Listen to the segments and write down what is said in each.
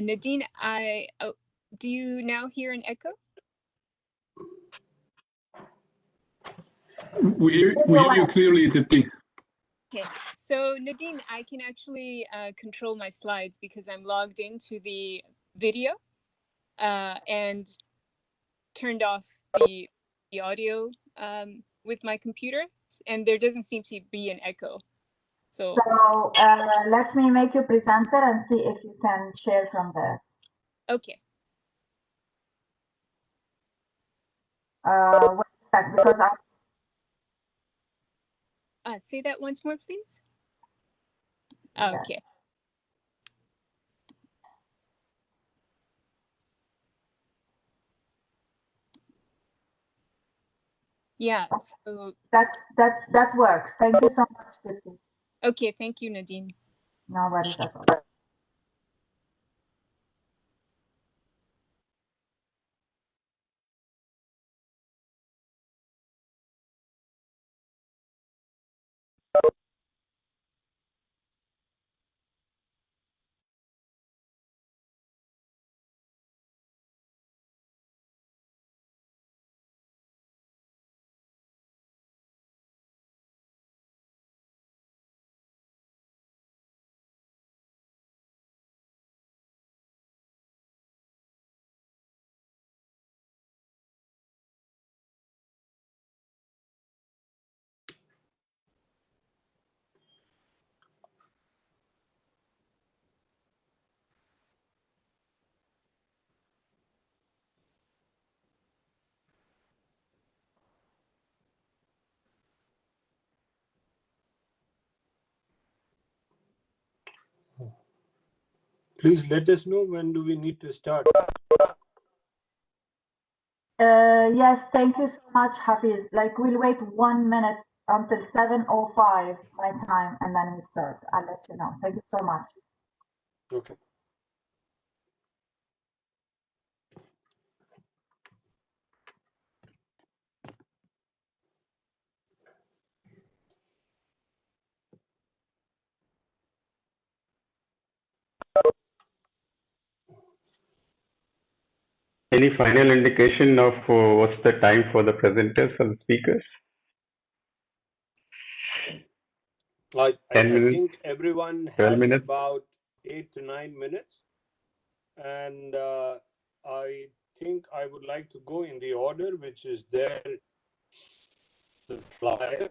Nadine, do you now hear an echo? We hear you clearly, Dipti. Okay, so Nadine, I can actually control my slides because I'm logged into the video and turned off the audio with my computer, and there doesn't seem to be an echo. So let me make you presenter and see if you can share from there. Okay. Wait a sec, because say that once more, please. Okay. Yeah, so that works. Thank you so much, Dipti. Okay, thank you, Nadine. No worries at all. Please let us know when do we need to start. Yes, thank you so much, Hafiz. Like, we'll wait 1 minute until 7:05 my time, and then we start. I'll let you know. Thank you so much. Okay. Any final indication of what's the time for the presenters or the speakers? I 10 minutes, think everyone 12 has minutes. about 8 to 9 minutes. And I think I would like to go in the order which is there, the flyer.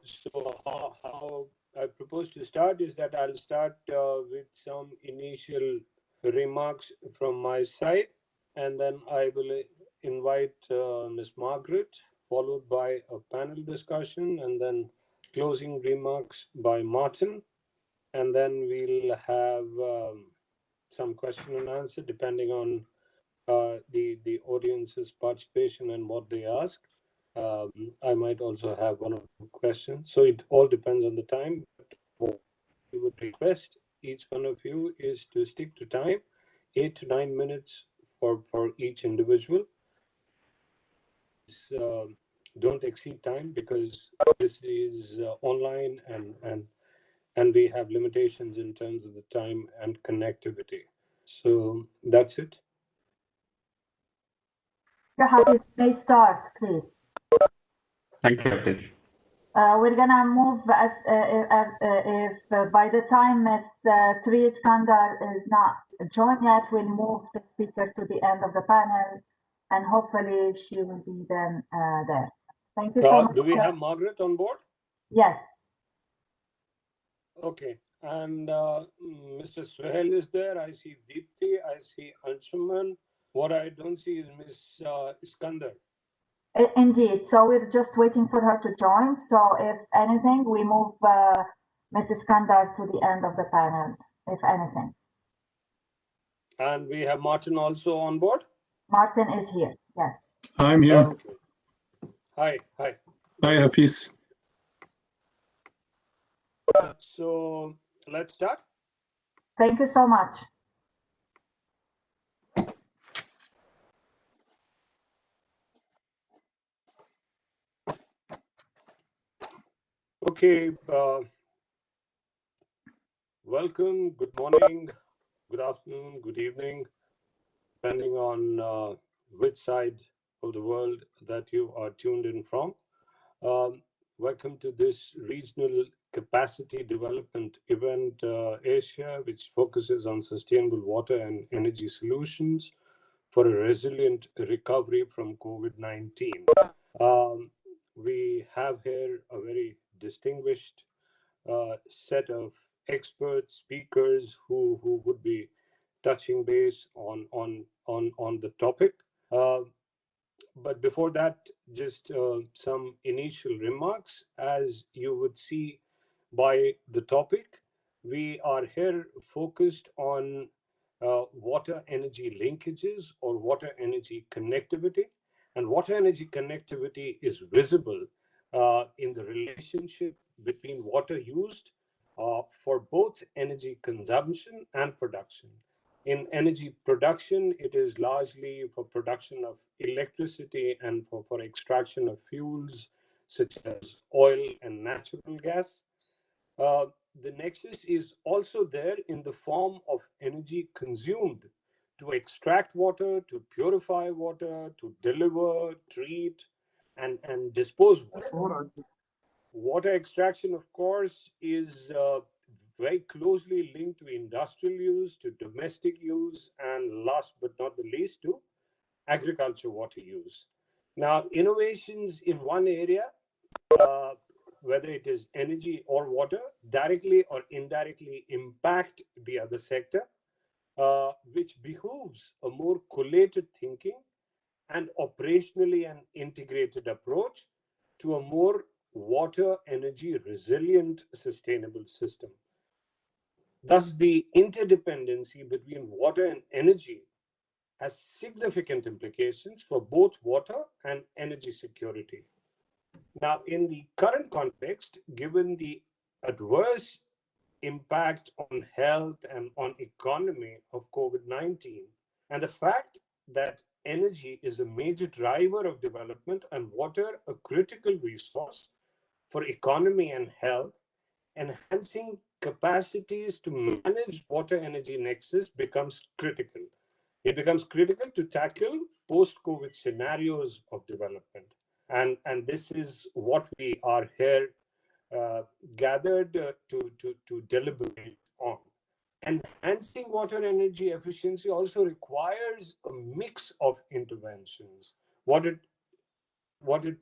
So how I propose to start is that I'll start with some initial remarks from my side, and then I will invite Ms. Margaret, followed by a panel discussion, and then closing remarks by Martin, and then we'll have some question and answer depending on the audience's participation and what they ask. I might also have one or two questions. So it all depends on the time. What we would request each one of you is to stick to time, 8 to 9 minutes for each individual. Don't exceed time because this is online and we have limitations in terms of the time and connectivity. So that's it. Hafiz, may start, please. Thank you, Hafiz. We're gonna move as if by the time Ms. Tri Iskandar is not joined yet, we'll move the speaker to the end of the panel, and hopefully she will be then there. Thank you so much. Do we have Margaret on board? Yes. Okay, and Mr. Suhail is there. I see Deepthi, I see Anshuman. What I don't see is Ms. Iskandar. Indeed. So we're just waiting for her to join. So if anything, we move Ms. Iskandar to the end of the panel, if anything. And we have Martin also on board? Martin is here, yes. I'm here. Okay. Hi. Hi, Hafiz. So let's start. Thank you so much. Okay. Welcome. Good morning. good afternoon, good evening, depending on which side of the world that you are tuned in from. Um, Welcome to this regional capacity development event, Asia, which focuses on sustainable water and energy solutions for a resilient recovery from COVID-19. Um, we have here a very distinguished set of expert speakers who would be touching base on the topic. Uh, but before that, just some initial remarks. As you would see by the topic, we are here focused on water energy linkages or water energy connectivity. And water energy connectivity is visible in the relationship between water used for both energy consumption and production. In energy production, it is largely for production of electricity and for extraction of fuels such as oil and natural gas. Uh, the nexus is also there in the form of energy consumed to extract water, to purify water, to deliver, treat, and dispose water. Water extraction, of course, is very closely linked to industrial use, to domestic use, and last but not the least, to agriculture water use. Now, innovations in one area, uh, whether it is energy or water, directly or indirectly impact the other sector, which behooves a more collated thinking and operationally an integrated approach to a more water energy resilient sustainable system. Thus, the interdependency between water and energy has significant implications for both water and energy security. Now, in the current context, given the adverse impact on health and on economy of COVID-19, and the fact that energy is a major driver of development and water a critical resource for economy and health, enhancing capacities to manage water energy nexus becomes critical. It becomes critical to tackle post-COVID scenarios of development. And this is what we are here uh, gathered to deliberate on. Enhancing water energy efficiency also requires a mix of interventions. What it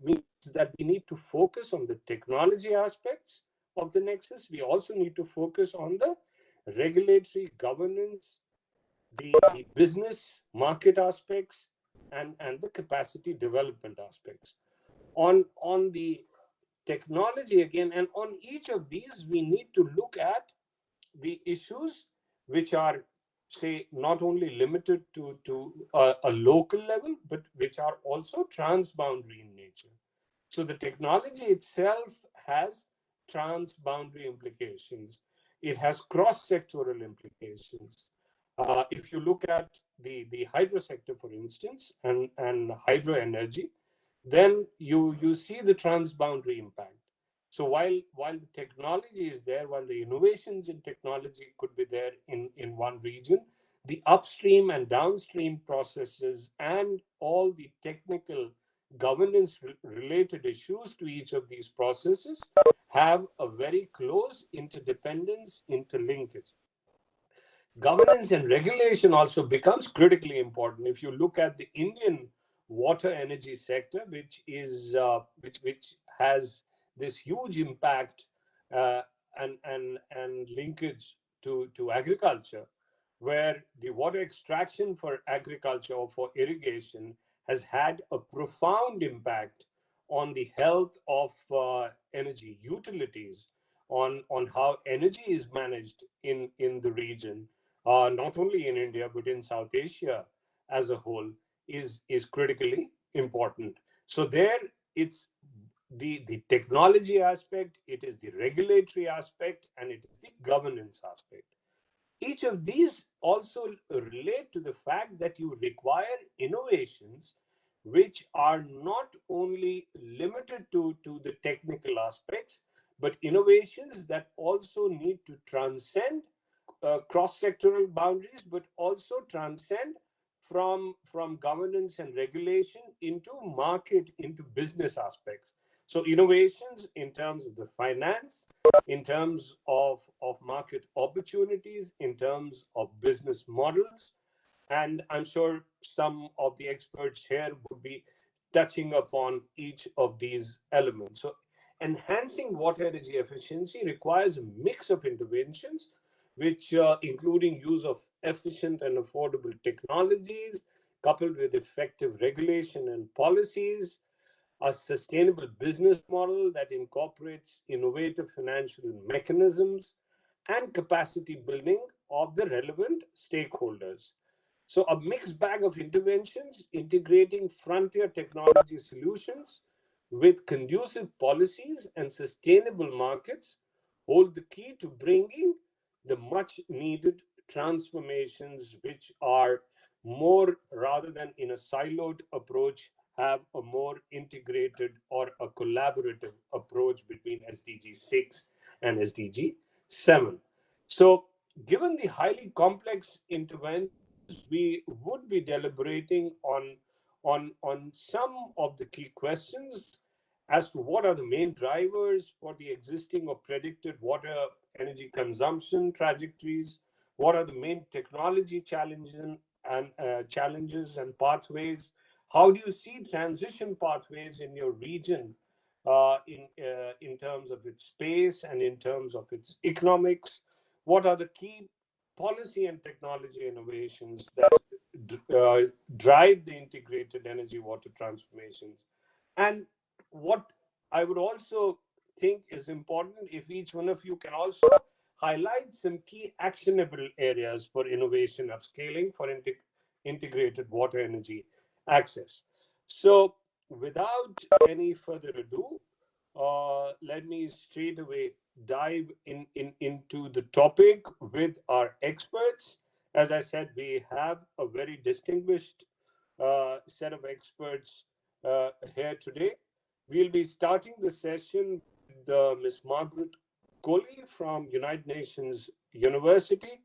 means is that we need to focus on the technology aspects of the nexus. We also need to focus on the regulatory governance, the business market aspects, and the capacity development aspects. On the technology again, and on each of these, we need to look at the issues which are, say, not only limited to a local level, but which are also transboundary in nature. So the technology itself has transboundary implications. It has cross-sectoral implications. If you look at the hydro sector, for instance, and hydro energy, then you see the transboundary impact. So while the technology is there, while the innovations in technology could be there in one region, the upstream and downstream processes and all the technical governance related issues to each of these processes have a very close interdependence, interlinkage. Governance and regulation also becomes critically important. If you look at the Indian water energy sector, which has this huge impact uh, and linkage to agriculture, where the water extraction for agriculture or for irrigation has had a profound impact on the health of energy utilities, on how energy is managed in the region, not only in India but in South Asia as a whole, is critically important. So there, it's the technology aspect, it is the regulatory aspect, and it is the governance aspect. Each of these also relate to the fact that you require innovations which are not only limited to the technical aspects, but innovations that also need to transcend cross-sectoral boundaries, but also transcend from governance and regulation into market, into business aspects. So innovations in terms of the finance, in terms of market opportunities, in terms of business models. And I'm sure some of the experts here would be touching upon each of these elements. So enhancing water energy efficiency requires a mix of interventions, which including use of efficient and affordable technologies, coupled with effective regulation and policies, a sustainable business model that incorporates innovative financial mechanisms, and capacity building of the relevant stakeholders. So, a mixed bag of interventions integrating frontier technology solutions with conducive policies and sustainable markets hold the key to bringing the much needed transformations, which are more rather than in a siloed approach, have a more integrated or a collaborative approach between SDG 6 and SDG 7. So, given the highly complex interventions, we would be deliberating on some of the key questions as to what are the main drivers for the existing or predicted water energy consumption trajectories, what are the main technology challenges and pathways, how do you see transition pathways in your region in terms of its space and in terms of its economics, what are the key policy and technology innovations that drive the integrated energy water transformations. And what I would also think is important, if each one of you can also highlight some key actionable areas for innovation upscaling for integrated water energy access. So without any further ado, let me straight away dive into the topic with our experts. As I said, we have a very distinguished set of experts here today. We'll be starting the session with Ms. Margaret Coley from United Nations University.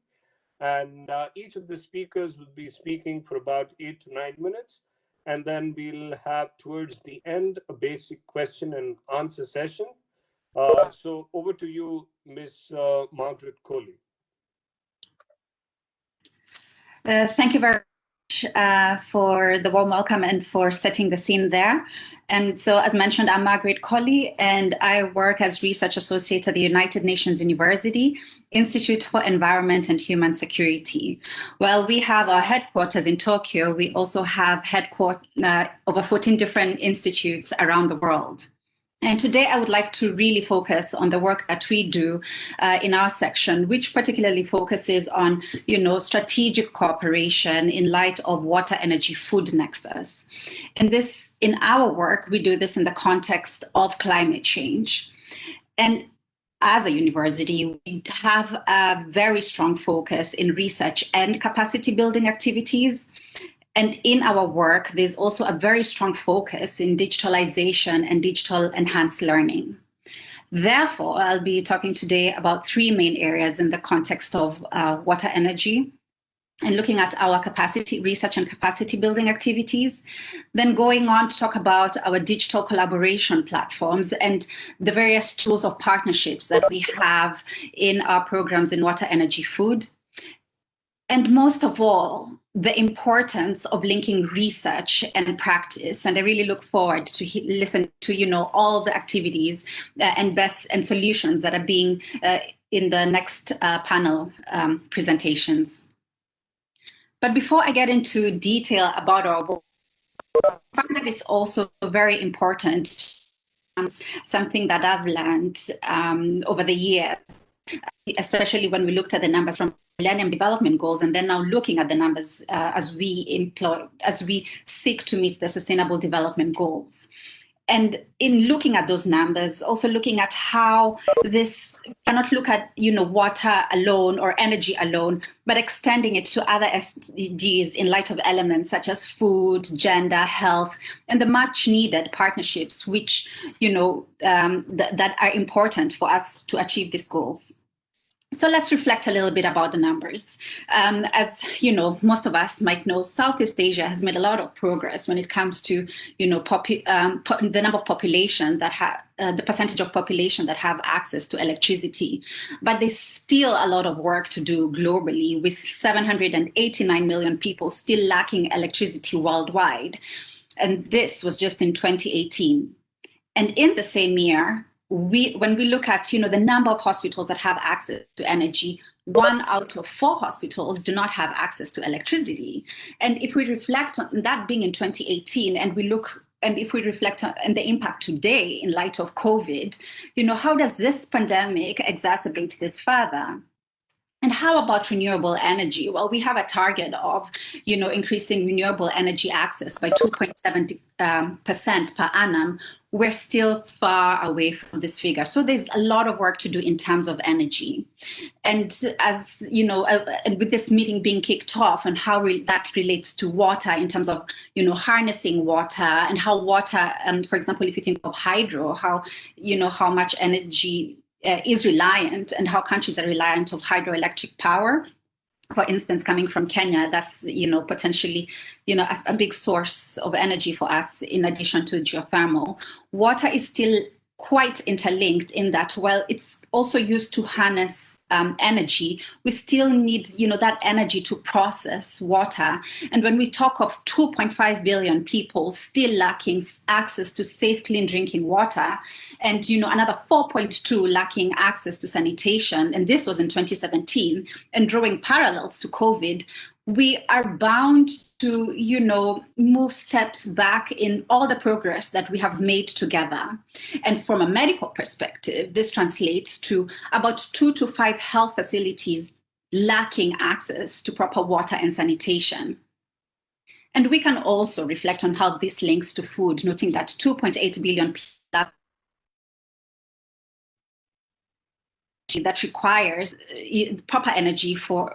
And each of the speakers will be speaking for about 8 to 9 minutes. And then we'll have towards the end a basic question and answer session. So over to you, Ms. Margaret Coley. Thank you very much for the warm welcome and for setting the scene there. And so, as mentioned, I'm Margaret Coley, and I work as research associate at the United Nations University Institute for Environment and Human Security. While we have our headquarters in Tokyo, we also have over 14 different institutes around the world. And today I would like to really focus on the work that we do in our section, which particularly focuses on, strategic cooperation in light of water, energy, food nexus. And this, in our work, we do this in the context of climate change. And as a university, we have a very strong focus in research and capacity building activities. And in our work, there's also a very strong focus in digitalization and digital enhanced learning. Therefore, I'll be talking today about 3 main areas in the context of water energy, and looking at our capacity research and capacity building activities, then going on to talk about our digital collaboration platforms and the various tools of partnerships that we have in our programs in water, energy, food. And most of all, the importance of linking research and practice. And I really look forward to listen to, all the activities and solutions that are being in the next panel presentations. But before I get into detail about our work, I find that it's also very important, something that I've learned over the years, especially when we looked at the numbers from Millennium Development Goals, and then now looking at the numbers as we seek to meet the Sustainable Development Goals. And in looking at those numbers, also looking at how this cannot look at water alone or energy alone, but extending it to other SDGs in light of elements such as food, gender, health, and the much needed partnerships which that are important for us to achieve these goals. So let's reflect a little bit about the numbers. As you know, most of us might know, Southeast Asia has made a lot of progress when it comes to, the number of population that have the percentage of population that have access to electricity. But there's still a lot of work to do globally, with 789 million people still lacking electricity worldwide. And this was just in 2018. And in the same year, when we look at the number of hospitals that have access to energy, 1 out of 4 hospitals do not have access to electricity. And if we reflect on that being in 2018, and if we reflect on the impact today in light of COVID, how does this pandemic exacerbate this further? And how about renewable energy? Well, we have a target of, increasing renewable energy access by 2.7% per annum. We're still far away from this figure. So there's a lot of work to do in terms of energy. And as and with this meeting being kicked off, and how that relates to water in terms of, harnessing water, and how water, for example, if you think of hydro, how much energy is reliant, and how countries are reliant of hydroelectric power. For instance, coming from Kenya, that's potentially a big source of energy for us, in addition to geothermal. Water is still quite interlinked in that, while it's also used to harness energy, we still need that energy to process water. And when we talk of 2.5 billion people still lacking access to safe, clean drinking water, and another 4.2 lacking access to sanitation, and this was in 2017, and drawing parallels to COVID, we are bound to, move steps back in all the progress that we have made together. And from a medical perspective, this translates to about 2 to 5 health facilities lacking access to proper water and sanitation. And we can also reflect on how this links to food, noting that 2.8 billion people that requires proper energy for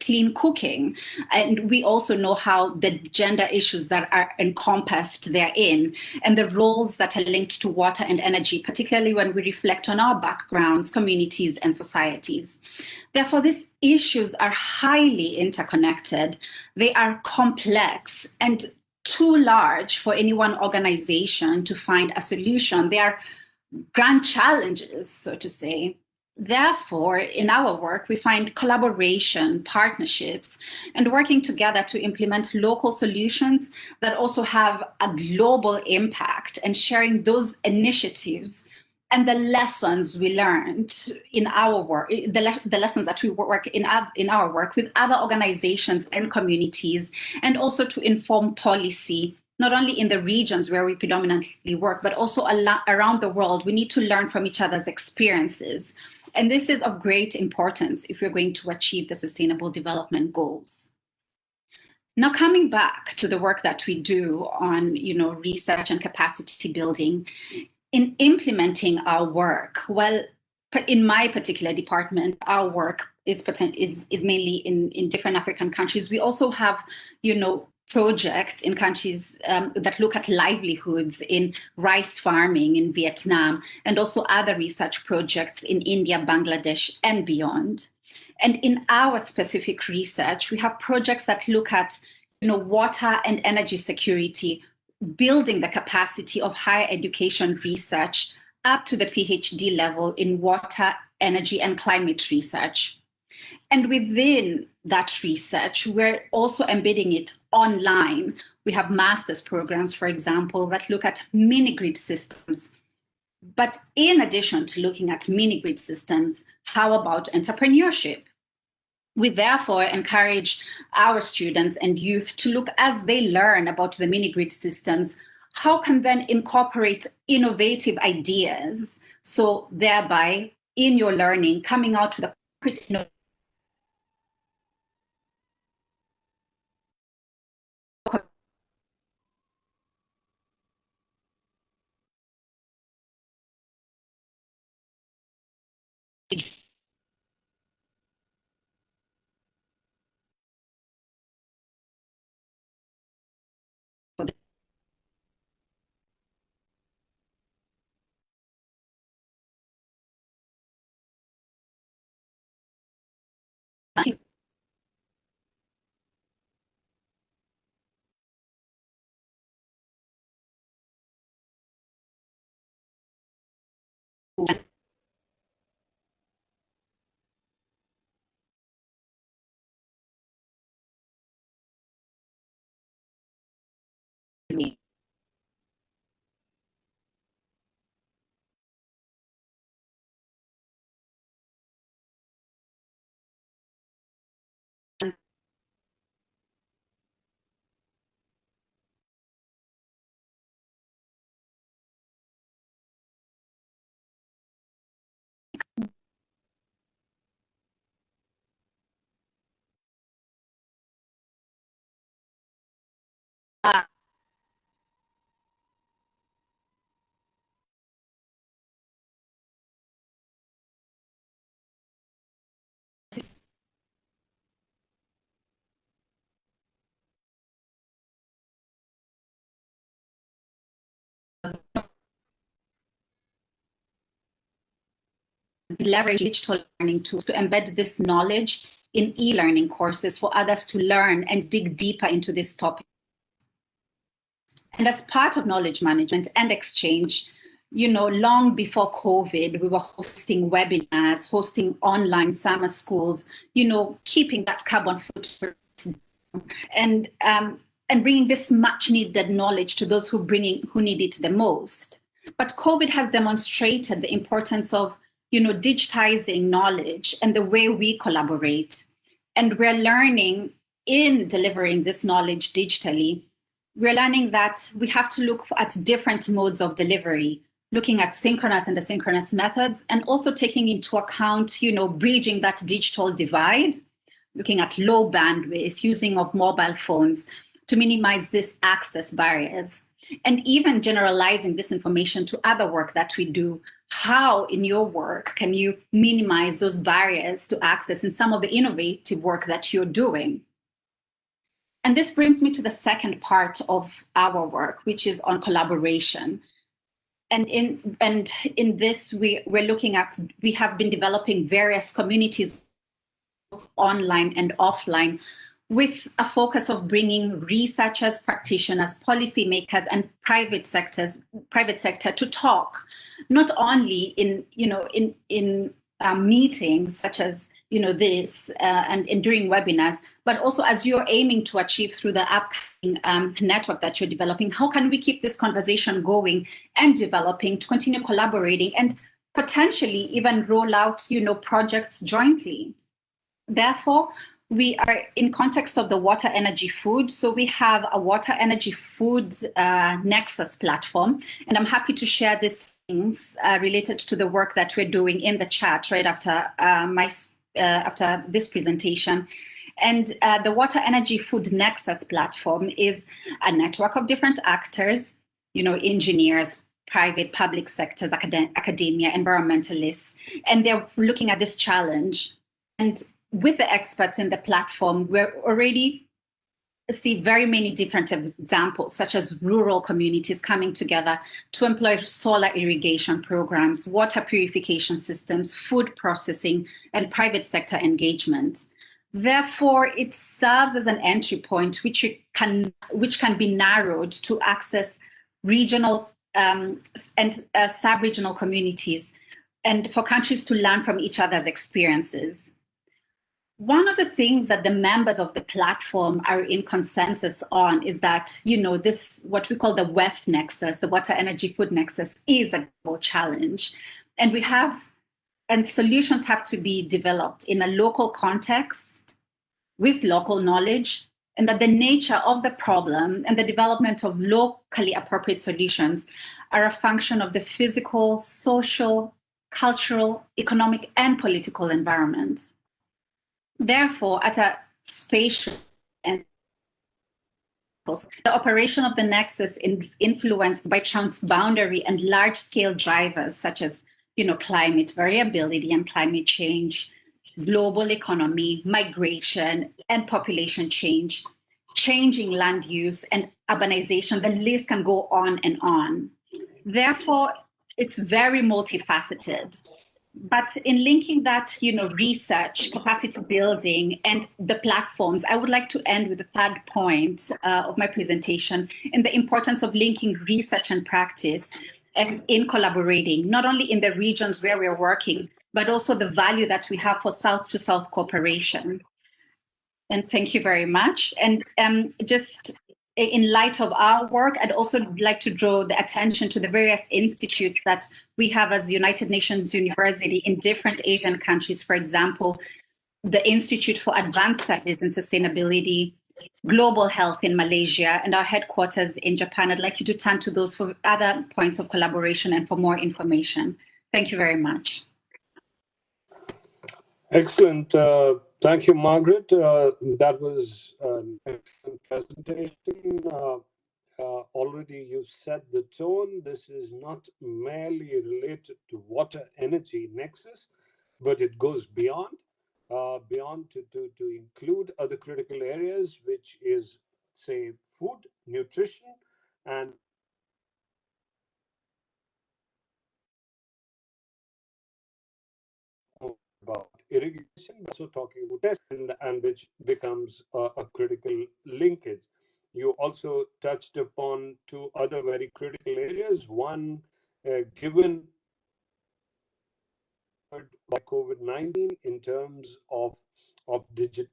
clean cooking. And we also know how the gender issues that are encompassed therein, and the roles that are linked to water and energy, particularly when we reflect on our backgrounds, communities, and societies. Therefore, these issues are highly interconnected. They are complex and too large for any one organization to find a solution. They are grand challenges, so to say. Therefore, in our work, we find collaboration, partnerships, and working together to implement local solutions that also have a global impact, and sharing those initiatives and the lessons we learned in our work, the lessons that we work in our work with other organizations and communities, and also to inform policy, not only in the regions where we predominantly work, but also around the world. We need to learn from each other's experiences. And this is of great importance if we're going to achieve the Sustainable Development Goals. Now, coming back to the work that we do on, research and capacity building, in implementing our work, well, in my particular department, our work is mainly in different African countries. We also have, projects in countries that look at livelihoods in rice farming in Vietnam, and also other research projects in India, Bangladesh, and beyond. And in our specific research, we have projects that look at water and energy security, building the capacity of higher education research up to the PhD level in water, energy, and climate research. And within that research, we're also embedding it online. We have master's programs, for example, that look at mini-grid systems. But in addition to looking at mini-grid systems, how about entrepreneurship? We therefore encourage our students and youth to look, as they learn about the mini-grid systems, how can then incorporate innovative ideas, so thereby in your learning coming out with a leverage digital learning tools to embed this knowledge in e-learning courses for others to learn and dig deeper into this topic. And as part of knowledge management and exchange, long before COVID, we were hosting webinars, hosting online summer schools, keeping that carbon footprint and bringing this much needed knowledge to those who need it the most. But COVID has demonstrated the importance of digitizing knowledge and the way we collaborate. And we're learning in delivering this knowledge digitally, we're learning that we have to look at different modes of delivery, looking at synchronous and asynchronous methods, and also taking into account, bridging that digital divide, looking at low bandwidth, using of mobile phones to minimize this access barriers, and even generalizing this information to other work that we do. How in your work can you minimize those barriers to access in some of the innovative work that you're doing? And this brings me to the second part of our work, which is on collaboration. And in this, we're looking at, we have been developing various communities, online and offline, with a focus of bringing researchers, practitioners, policymakers, and private sector to talk, not only in meetings such as this and during webinars, but also as you're aiming to achieve through the upcoming network that you're developing. How can we keep this conversation going and developing to continue collaborating and potentially even roll out projects jointly? Therefore, we are in context of the water, energy, food. So we have a water, energy, foods nexus platform, and I'm happy to share these things related to the work that we're doing in the chat right after after this presentation. And the water, energy, food nexus platform is a network of different actors, engineers, private, public sectors, academia, environmentalists, and they're looking at this challenge. And with the experts in the platform, we're already see very many different examples, such as rural communities coming together to employ solar irrigation programs, water purification systems, food processing, and private sector engagement. Therefore, it serves as an entry point which can be narrowed to access regional and sub-regional communities, and for countries to learn from each other's experiences. One of the things that the members of the platform are in consensus on is that, this, what we call the WEF nexus, the water, energy, food nexus, is a global challenge. And solutions have to be developed in a local context with local knowledge, and that the nature of the problem and the development of locally appropriate solutions are a function of the physical, social, cultural, economic, and political environments. Therefore, at a spatial and the operation of the nexus is influenced by transboundary and large-scale drivers such as, climate variability and climate change, global economy, migration, and population change, changing land use and urbanization. The list can go on and on. Therefore, it's very multifaceted. But in linking that, research, capacity building, and the platforms, I would like to end with the third point of my presentation, and the importance of linking research and practice and in collaborating, not only in the regions where we're working, but also the value that we have for South-to-South cooperation. And thank you very much. And just in light of our work, I'd also like to draw the attention to the various institutes that we have as United Nations University in different Asian countries. For example, the Institute for Advanced Studies in Sustainability, Global Health in Malaysia, and our headquarters in Japan. I'd like you to turn to those for other points of collaboration and for more information. Thank you very much. Excellent. Thank you, Margaret. That was an excellent presentation. Already you set the tone. This is not merely related to water energy nexus, but it goes beyond to include other critical areas, which is, say, food, nutrition, and about irrigation, also talking about testing, and which becomes a critical linkage. You also touched upon two other very critical areas. One, given by COVID-19 in terms of digital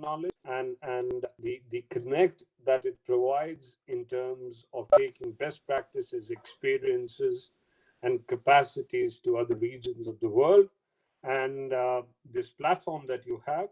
knowledge and the connect that it provides in terms of taking best practices, experiences, and capacities to other regions of the world. And this platform that you have,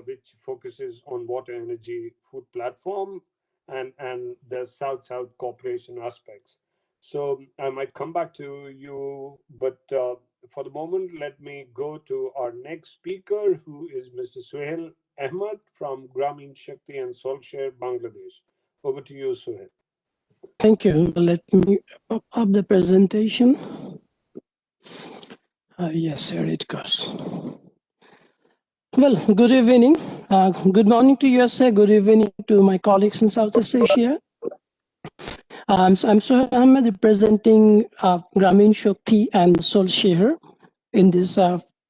which focuses on water, energy, food platform, and the South-South cooperation aspects. So I might come back to you, but for the moment, let me go to our next speaker, who is Mr. Suhail Ahmed from Grameen Shakti and Soulshare, Bangladesh. Over to you, Suhail. Thank you. Let me pop up the presentation. Yes, here it goes. Well, good evening. Good morning to USA. Good evening to my colleagues in Southeast Asia. So I'm Suhail Ahmed, representing Grameen Shakti and Soulshare in this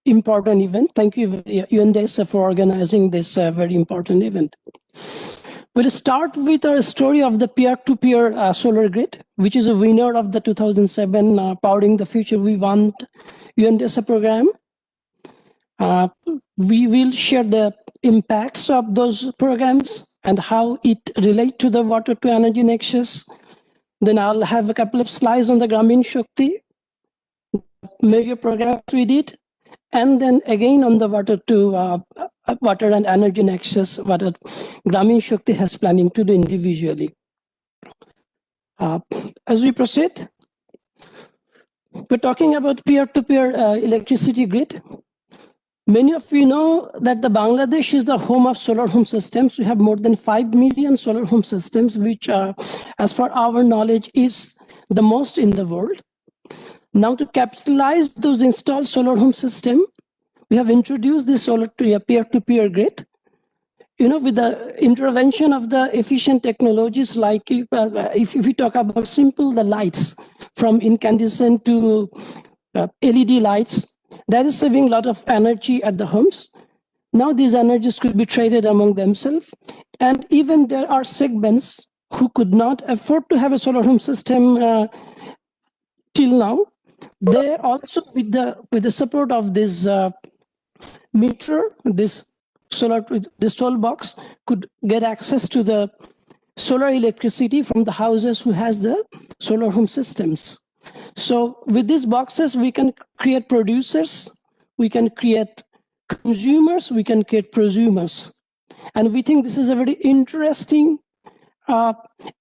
important event. Thank you, DESA, for organizing this very important event. We'll start with our story of the peer-to-peer solar grid, which is a winner of the 2007 Powering the Future We Want DESA program. We will share the impacts of those programs and how it relates to the water to energy nexus. Then I'll have a couple of slides on the Grameen Shakti, major programs we did, and then again on the water and energy nexus, what Grameen Shakti has planning to do individually. As we proceed, we're talking about peer-to-peer electricity grid. Many of you know that the Bangladesh is the home of solar home systems. We have more than 5 million solar home systems, which, as far our knowledge, is the most in the world. Now, to capitalize those installed solar home system, we have introduced this solar to a peer-to-peer grid. With the intervention of the efficient technologies, like if we talk about simple, the lights from incandescent to LED lights, that is saving a lot of energy at the homes. Now these energies could be traded among themselves. And even there are segments who could not afford to have a solar home system till now. They also, with the support of this meter, this solar box, could get access to the solar electricity from the houses who has the solar home systems. So with these boxes, we can create producers, we can create consumers, we can create prosumers. And we think this is a very interesting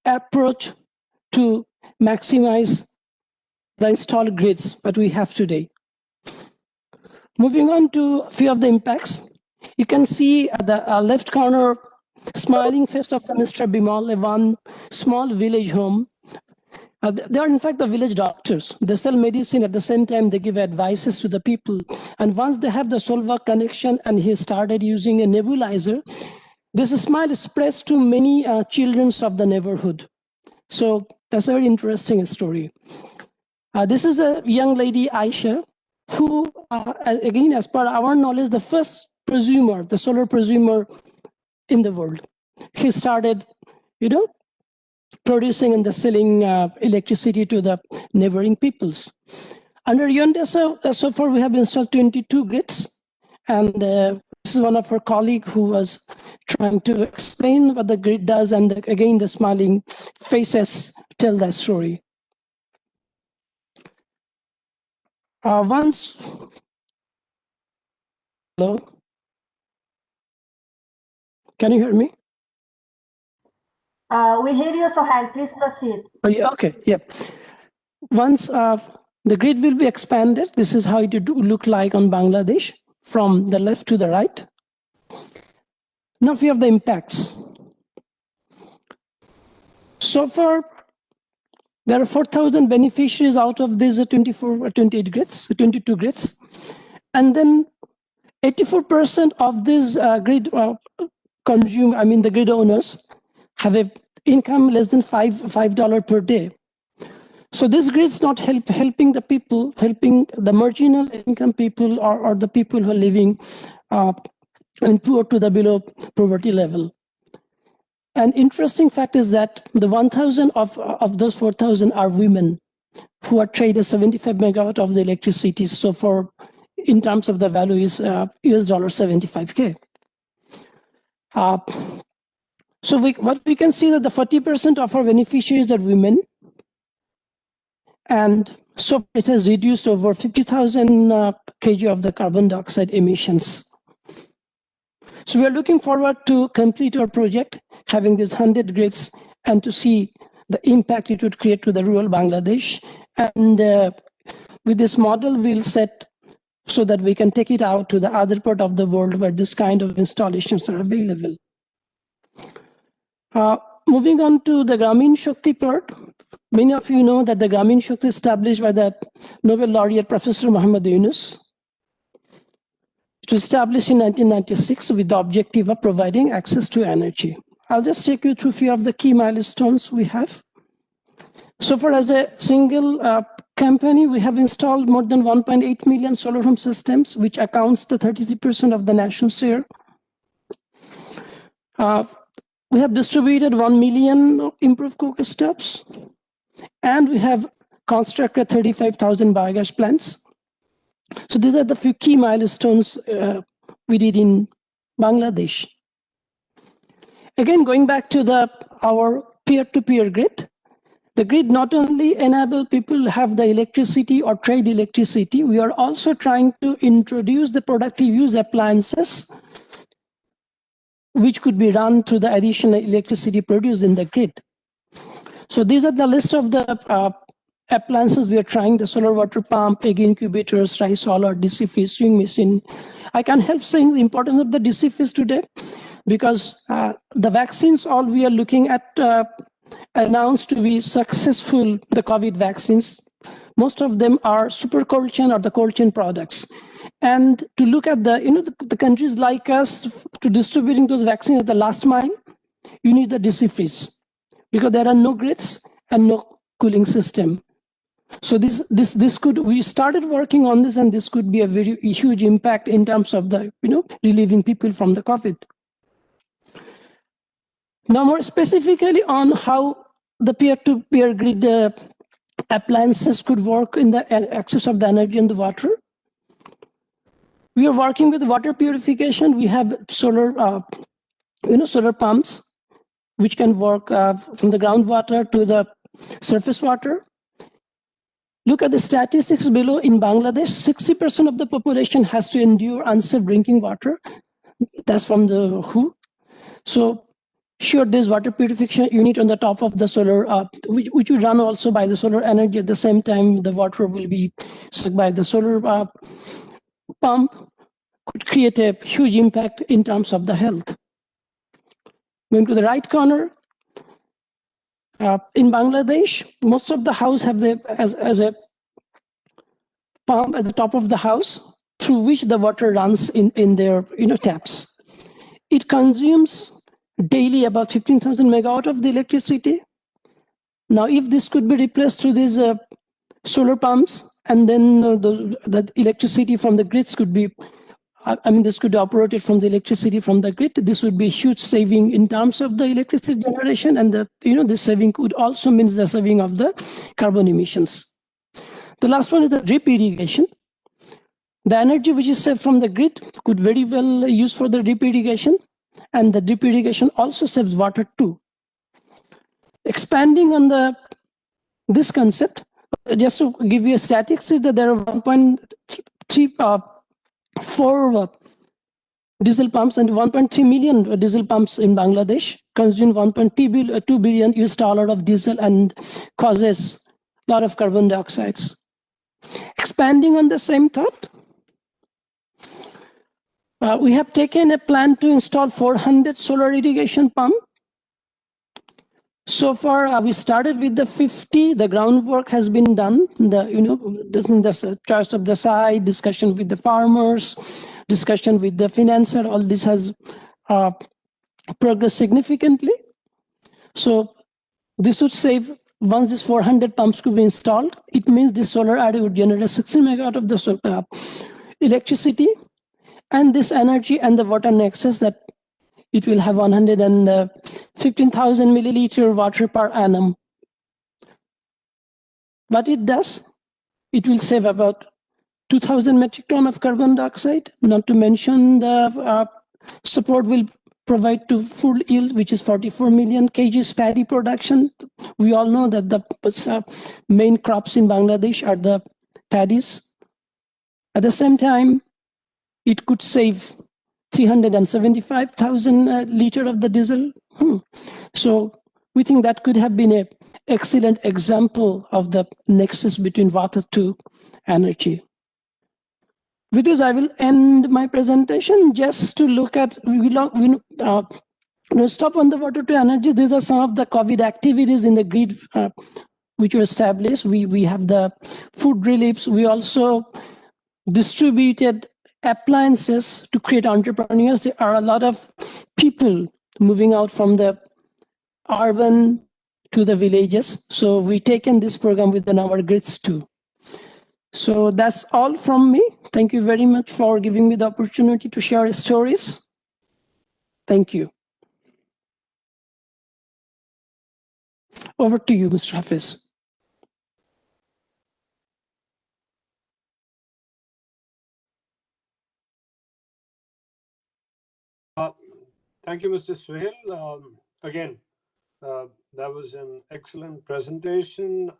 approach to maximize the installed grids that we have today. Moving on to a few of the impacts. You can see at the left corner, smiling face of the Mr. Bimal, one small village home. They are in fact the village doctors. They sell medicine, at the same time they give advices to the people. And once they have the Solva connection and he started using a nebulizer, this smile spreads to many children of the neighborhood. So that's a very interesting story. This is a young lady, Aisha, who, again, as per our knowledge, the first prosumer, the solar prosumer in the world. He started, producing and selling electricity to the neighboring peoples. Under DESA, so far we have installed 22 grids, and this is one of our colleagues who was trying to explain what the grid does, and again, the smiling faces tell that story. Hello? Can you hear me? We hear you, Sohail. Please proceed. Oh, yeah, okay, yeah. Once the grid will be expanded, this is how it would look like on Bangladesh, from the left to the right. Now we have the impacts. So far, there are 4,000 beneficiaries out of these 22 grids. And then 84% of these grid the grid owners have an income less than $5 per day. So this grid is not helping the people, helping the marginal income people or the people who are living poor to the below poverty level. An interesting fact is that the 1,000 of those 4,000 are women who are traded 75 megawatt of the electricity. So for, in terms of the value, is $75K. So what we can see that the 40% of our beneficiaries are women, and so it has reduced over 50,000 kg of the carbon dioxide emissions. So we are looking forward to complete our project, having these 100 grids, and to see the impact it would create to the rural Bangladesh. And with this model, we'll set so that we can take it out to the other part of the world where this kind of installations are available. Moving on to the Gramin Shakti part, many of you know that the Gramin Shakti is established by the Nobel laureate Professor Muhammad Yunus. It was established in 1996 with the objective of providing access to energy. I'll just take you through a few of the key milestones we have. So far, as a single company, we have installed more than 1.8 million solar home systems, which accounts to 33% of the national share. We have distributed 1 million improved cooker stoves, and we have constructed 35,000 biogas plants. So these are the few key milestones we did in Bangladesh. Again, going back to our peer-to-peer grid, the grid not only enable people to have the electricity or trade electricity, we are also trying to introduce the productive use appliances which could be run through the additional electricity produced in the grid. So these are the list of the appliances we are trying: the solar water pump, egg incubators, rice huller, DC freeze, sewing machine. I can't help saying the importance of the DC freeze today, because the vaccines, all we are looking at announced to be successful, the COVID vaccines, most of them are super cold chain or the cold chain products. And to look at the countries like us to distributing those vaccines at the last mile, you need the DC freeze, because there are no grids and no cooling system. So this could, we started working on this, and this could be a very huge impact in terms of the relieving people from the COVID. Now, more specifically on how the peer-to-peer grid appliances could work in the access of the energy and the water. We are working with water purification. We have solar, solar pumps, which can work from the groundwater to the surface water. Look at the statistics below. In Bangladesh, 60% of the population has to endure unsafe drinking water. That's from the WHO. So sure, there's water purification unit on the top of the solar, which will run also by the solar energy. At the same time, the water will be sucked by the solar pump, could create a huge impact in terms of the health. Going to the right corner, in Bangladesh, most of the house have as a pump at the top of the house through which the water runs in their taps. It consumes daily about 15,000 megawatt of the electricity. Now, if this could be replaced through these solar pumps, and then the electricity from the grids could be, I mean, this could be operated from the electricity from the grid. This would be a huge saving in terms of the electricity generation, and the saving could also means the saving of the carbon emissions. The last one is the drip irrigation. The energy which is saved from the grid could very well use for the drip irrigation, and the drip irrigation also saves water too. Expanding on this concept, just to give you a statistics, is that there are 1.34 diesel pumps and 1.3 million diesel pumps in Bangladesh, consume 1.2 billion US dollar of diesel and causes a lot of carbon dioxides. Expanding on the same thought, we have taken a plan to install 400 solar irrigation pumps. So far, we started with the 50. The groundwork has been done. The choice of the site, discussion with the farmers, discussion with the financer. All this has progressed significantly. So this would save, once this 400 pumps could be installed, it means this solar array would generate 16 megawatt of the electricity, and this energy and the water nexus that it will have 115,000 milliliter water per annum. What it does, it will save about 2,000 metric ton of carbon dioxide, not to mention the support will provide to full yield, which is 44 million kgs paddy production. We all know that the main crops in Bangladesh are the paddies. At the same time, it could save 375,000 liter of the diesel. So we think that could have been an excellent example of the nexus between water to energy. With this, I will end my presentation just to look at, stop on the water to energy. These are some of the COVID activities in the grid which were established. We have the food reliefs. We also distributed appliances to create entrepreneurs. There are a lot of people moving out from the urban to the villages. So we taken this program within our grids too. So that's all from me. Thank you very much for giving me the opportunity to share stories. Thank you. Over to you, Mr. Hafiz. Thank you, Mr. Suhail. Again, that was an excellent presentation.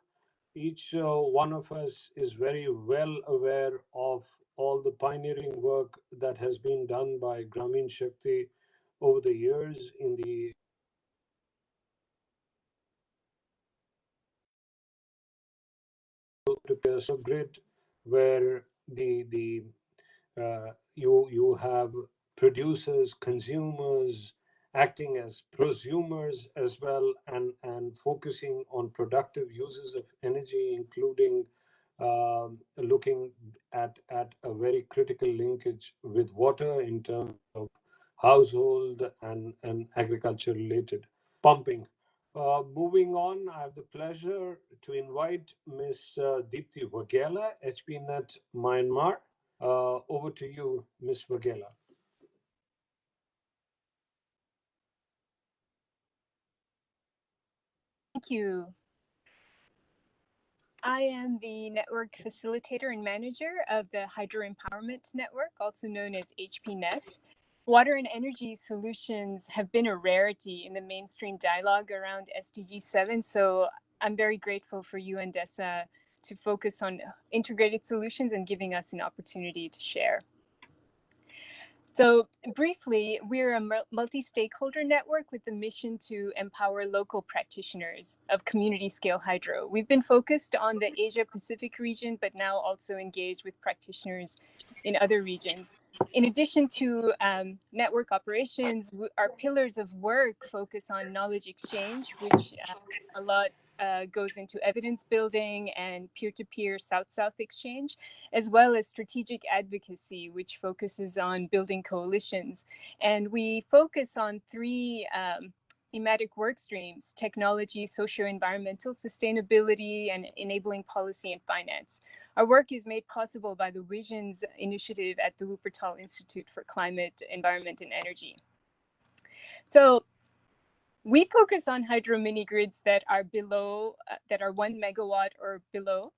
Each one of us is very well aware of all the pioneering work that has been done by Grameen Shakti over the years in the grid, where you have producers, consumers acting as prosumers as well, and focusing on productive uses of energy, including looking at a very critical linkage with water in terms of household and agriculture related pumping. Moving on, I have the pleasure to invite Ms. Deepthi Waghela, HPNet Myanmar. Over to you, Ms. Waghela. Thank you. I am the network facilitator and manager of the Hydro Empowerment Network, also known as HPNet. Water and energy solutions have been a rarity in the mainstream dialogue around SDG 7, so I'm very grateful for you and DESA to focus on integrated solutions and giving us an opportunity to share. So briefly, we're a multi-stakeholder network with the mission to empower local practitioners of community-scale hydro. We've been focused on the Asia-Pacific region, but now also engaged with practitioners in other regions. In addition to network operations, our pillars of work focus on knowledge exchange, which a lot goes into evidence building and peer-to-peer South-South exchange, as well as strategic advocacy, which focuses on building coalitions. And we focus on three thematic work streams: technology, socio-environmental sustainability, and enabling policy and finance. Our work is made possible by the Visions initiative at the Wuppertal Institute for Climate, Environment, and Energy. So we focus on hydro mini grids that are below, that are 1 megawatt or below,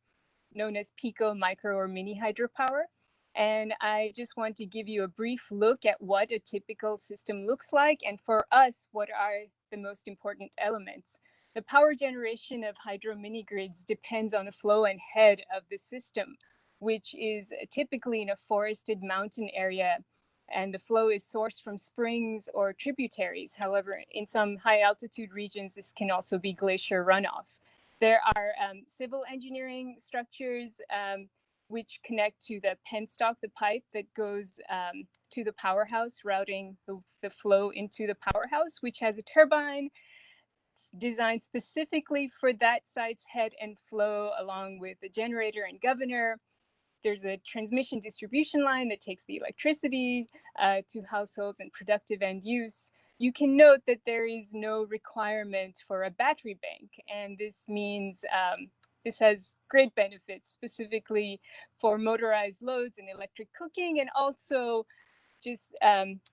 known as pico, micro, or mini hydropower. And I just want to give you a brief look at what a typical system looks like, and for us, what are the most important elements. The power generation of hydro mini grids depends on the flow and head of the system, which is typically in a forested mountain area, and the flow is sourced from springs or tributaries. However, in some high altitude regions, this can also be glacier runoff. There are civil engineering structures which connect to the penstock, the pipe that goes to the powerhouse, routing the flow into the powerhouse, which has a turbine designed specifically for that site's head and flow, along with the generator and governor. There's a transmission distribution line that takes the electricity to households and productive end use. You can note that there is no requirement for a battery bank, and this means this has great benefits, specifically for motorized loads and electric cooking, and also just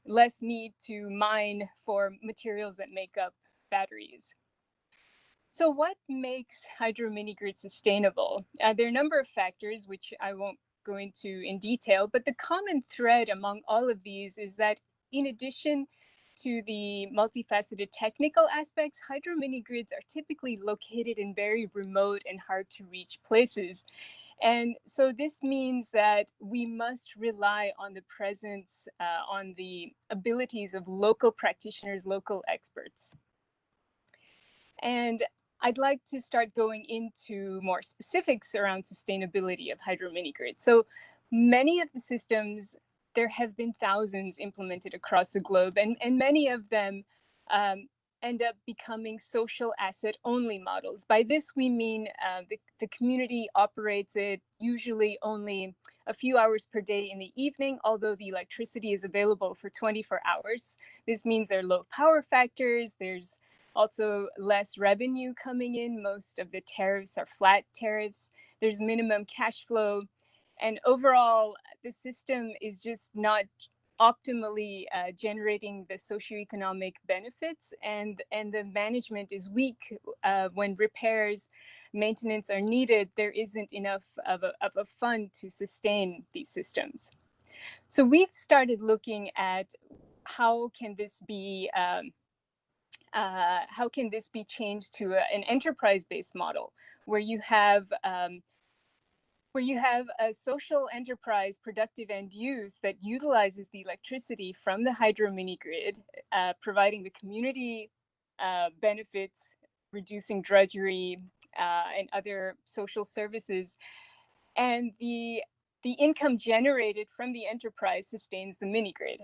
less need to mine for materials that make up batteries. So what makes hydro mini grid sustainable? There are a number of factors, which I won't go into in detail, but the common thread among all of these is that in addition to the multifaceted technical aspects, hydro mini grids are typically located in very remote and hard to reach places. And so this means that we must rely on the presence, on the abilities of local practitioners, local experts. And I'd like to start going into more specifics around sustainability of hydro mini grids. So many of the systems, there have been thousands implemented across the globe, and many of them end up becoming social asset only models. By this, we mean the community operates it usually only a few hours per day in the evening, although the electricity is available for 24 hours. This means there are low power factors, there's also less revenue coming in. Most of the tariffs are flat tariffs. There's minimum cash flow. And overall, the system is just not optimally generating the socioeconomic benefits, and the management is weak. When repairs, maintenance are needed, there isn't enough of a fund to sustain these systems. So we've started looking at how can this be changed to an enterprise-based model where you have a social enterprise productive end use that utilizes the electricity from the hydro mini grid, providing the community benefits, reducing drudgery and other social services, and the income generated from the enterprise sustains the mini grid.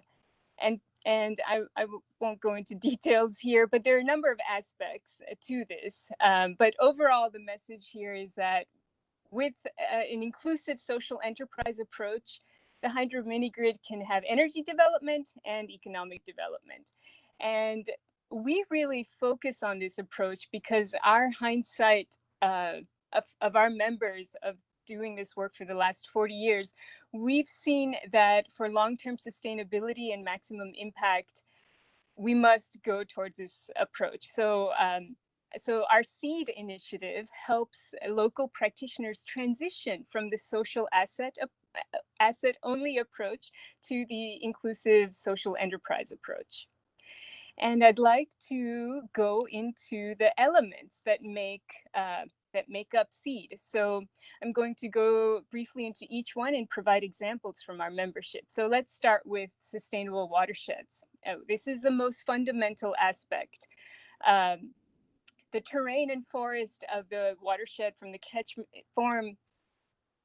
And I won't go into details here, but there are a number of aspects to this. But overall, the message here is that with an inclusive social enterprise approach, the hydro mini grid can have energy development and economic development. And we really focus on this approach because our hindsight of our members of doing this work for the last 40 years, we've seen that for long-term sustainability and maximum impact, we must go towards this approach. So our SEED initiative helps local practitioners transition from the social asset only approach to the inclusive social enterprise approach. And I'd like to go into the elements that make up SEED. So I'm going to go briefly into each one and provide examples from our membership. So let's start with sustainable watersheds. This is the most fundamental aspect. The terrain and forest of the watershed from the catchment form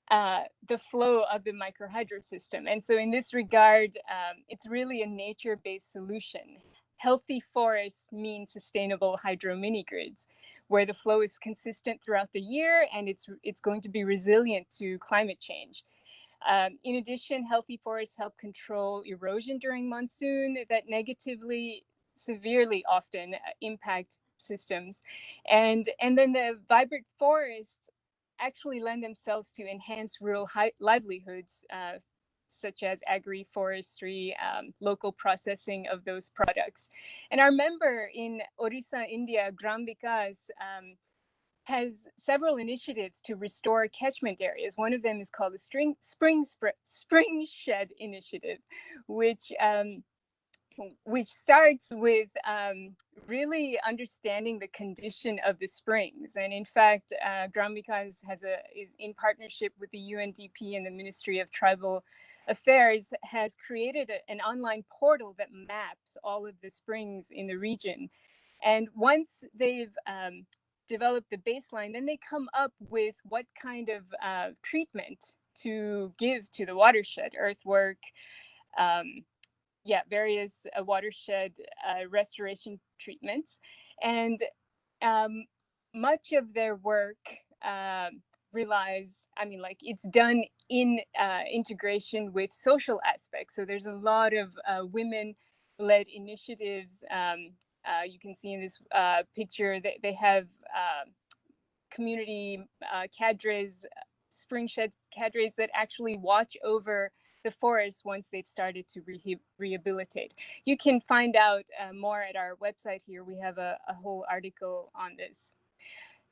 the flow of the microhydro system. And so in this regard, it's really a nature-based solution. Healthy forests mean sustainable hydro mini grids, where the flow is consistent throughout the year and it's going to be resilient to climate change. In addition, healthy forests help control erosion during monsoon that negatively severely often impact systems. And then the vibrant forests actually lend themselves to enhance rural livelihoods, such as agroforestry, local processing of those products. And our member in Orissa, India, Gram Vikas, has several initiatives to restore catchment areas. One of them is called the Spring Shed Initiative, which starts with really understanding the condition of the springs. And in fact, Gram Vikas is in partnership with the UNDP and the Ministry of Tribal Affairs, has created an online portal that maps all of the springs in the region. And once they've develop the baseline, then they come up with what kind of treatment to give to the watershed, earthwork, various watershed restoration treatments. And much of their work relies, it's done in integration with social aspects. So there's a lot of women-led initiatives. You can see in this picture that they have community cadres, spring shed cadres that actually watch over the forest once they've started to rehabilitate. You can find out more at our website here. We have a whole article on this.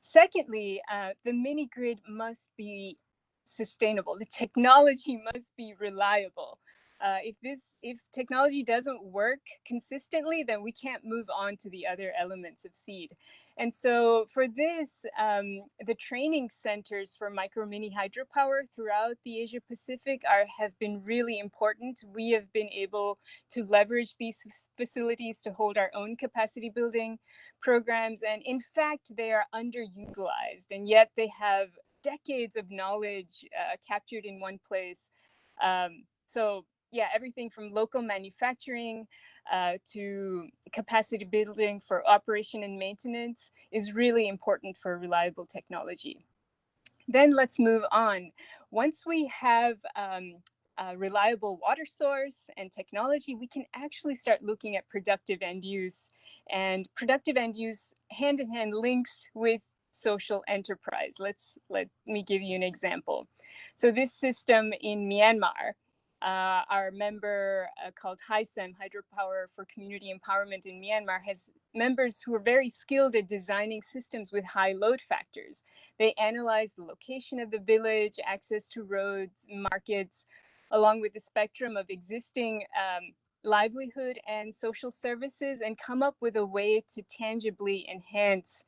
Secondly, the mini grid must be sustainable. The technology must be reliable. If technology doesn't work consistently, then we can't move on to the other elements of SEED. And so for this, the training centers for micro mini hydropower throughout the Asia Pacific have been really important. We have been able to leverage these facilities to hold our own capacity building programs. And in fact, they are underutilized, and yet they have decades of knowledge captured in one place. So yeah, everything from local manufacturing to capacity building for operation and maintenance is really important for reliable technology. Then let's move on. Once we have a reliable water source and technology, we can actually start looking at productive end use. And productive end use hand in hand links with social enterprise. Let me give you an example. So this system in Myanmar, our member called HISEM, Hydropower for Community Empowerment in Myanmar, has members who are very skilled at designing systems with high load factors. They analyze the location of the village, access to roads, markets, along with the spectrum of existing livelihood and social services, and come up with a way to tangibly enhance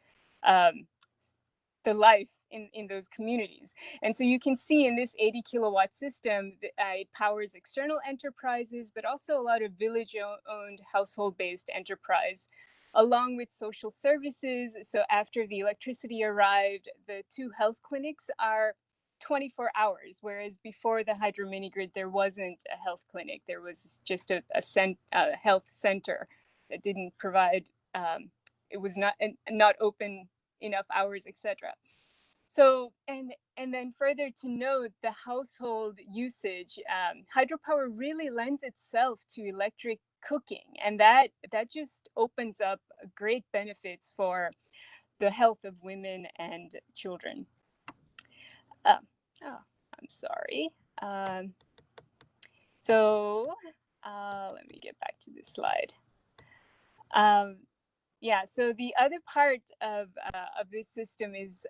the life in those communities. And so you can see in this 80 kilowatt system, it powers external enterprises, but also a lot of village-owned, household-based enterprise, along with social services. So after the electricity arrived, the 2 health clinics are 24 hours, whereas before the hydro mini grid, there wasn't a health clinic. There was just a health center that didn't provide, it was not open enough hours, etc. So, and then further to note the household usage, hydropower really lends itself to electric cooking, and that just opens up great benefits for the health of women and children. I'm sorry. So let me get back to this slide. Yeah, so the other part of this system is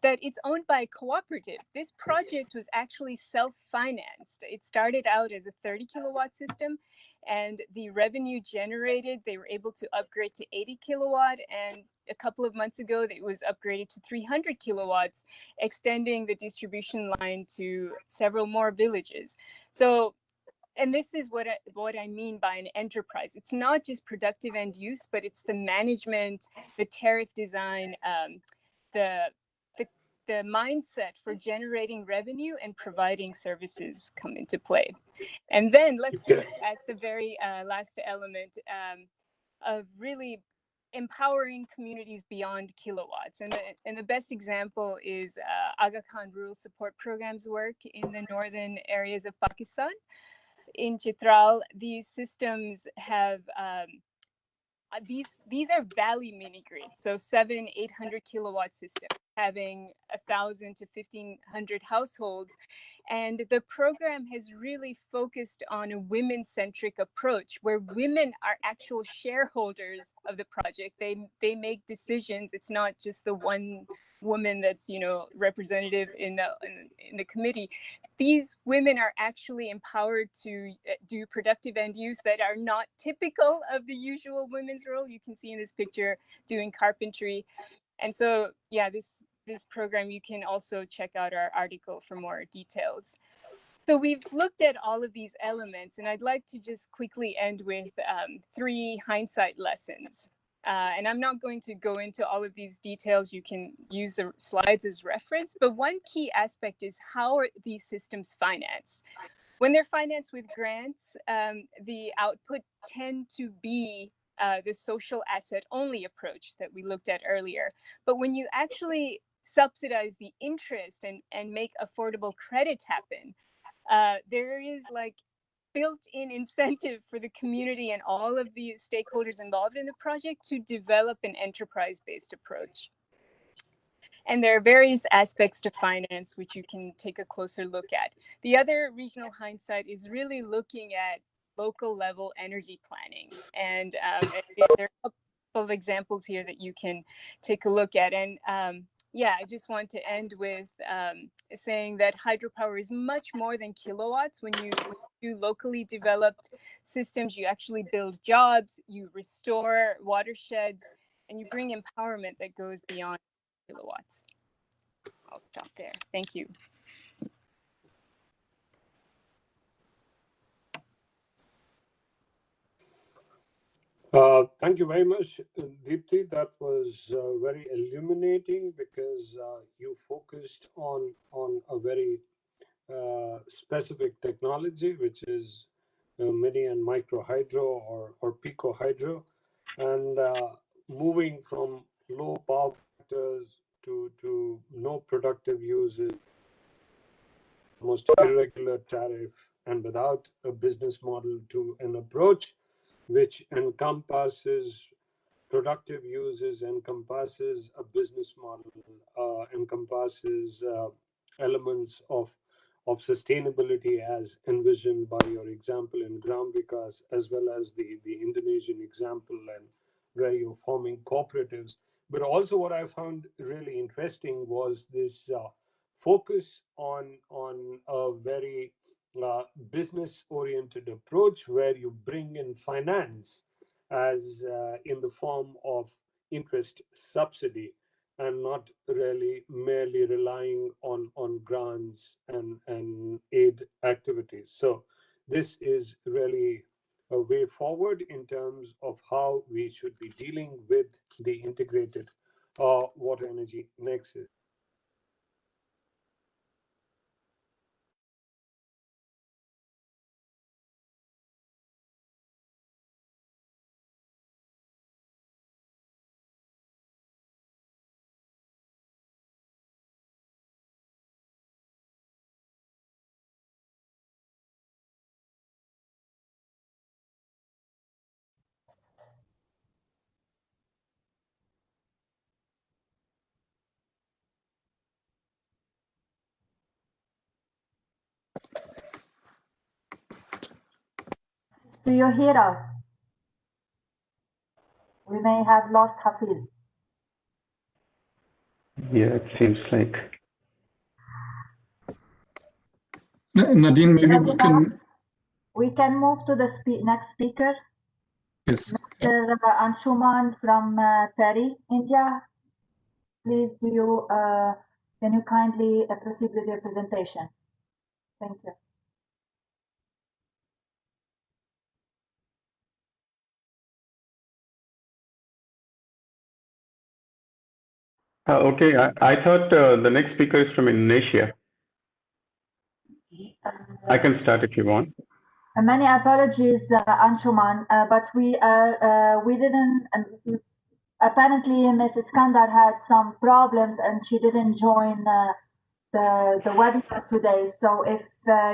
that it's owned by a cooperative. This project was actually self-financed. It started out as a 30 kilowatt system, and the revenue generated, they were able to upgrade to 80 kilowatt, and a couple of months ago, it was upgraded to 300 kilowatts, extending the distribution line to several more villages. So, and this is what I mean by an enterprise. It's not just productive end use, but it's the management, the tariff design, the mindset for generating revenue and providing services come into play. And then let's look at the very last element of really empowering communities beyond kilowatts. And the best example is Aga Khan Rural Support Program's work in the northern areas of Pakistan. In Chitral, these systems have these are valley mini grids, so 700-800 kilowatt systems having 1,000 to 1,500 households, and the program has really focused on a women-centric approach where women are actual shareholders of the project. They make decisions. It's not just the one woman that's representative in the committee. These women are actually empowered to do productive end use that are not typical of the usual women's role. You can see in this picture doing carpentry. And so, yeah, this program, you can also check out our article for more details. So we've looked at all of these elements, and I'd like to just quickly end with 3 hindsight lessons. And I'm not going to go into all of these details. You can use the slides as reference, but one key aspect is how are these systems financed? When they're financed with grants, the output tend to be the social asset only approach that we looked at earlier. But when you actually subsidize the interest and make affordable credit happen, there is like built-in incentive for the community and all of the stakeholders involved in the project to develop an enterprise-based approach. And there are various aspects to finance which you can take a closer look at. The other regional hindsight is really looking at local level energy planning. And there are a couple of examples here that you can take a look at. And yeah, I just want to end with saying that hydropower is much more than kilowatts. When you do locally developed systems, you actually build jobs, you restore watersheds, and you bring empowerment that goes beyond kilowatts. I'll stop there. Thank you. Thank you very much, Deepti. That was very illuminating because you focused on a very specific technology, which is mini and micro hydro or pico hydro, and moving from low power factors to no productive uses, most irregular tariff, and without a business model, to an approach which encompasses productive uses, encompasses a business model, encompasses elements of sustainability as envisioned by your example in Gram Vikas, as well as the Indonesian example, and where you're forming cooperatives. But also what I found really interesting was this focus on a very business-oriented approach where you bring in finance as in the form of interest subsidy, and not really merely relying on grants and aid activities. So this is really a way forward in terms of how we should be dealing with the integrated water energy nexus. Do you hear us? We may have lost Hafiz. Yeah, it seems like. Nadine, maybe we can. We can move to the next speaker. Yes. Mr. Anshuman from Terry, India. Please, can you kindly proceed with your presentation? Thank you. Okay, I thought the next speaker is from Indonesia. I can start if you want. Many apologies, Anshuman, but we didn't. Apparently, Mrs. Kandar had some problems and she didn't join the webinar today. So if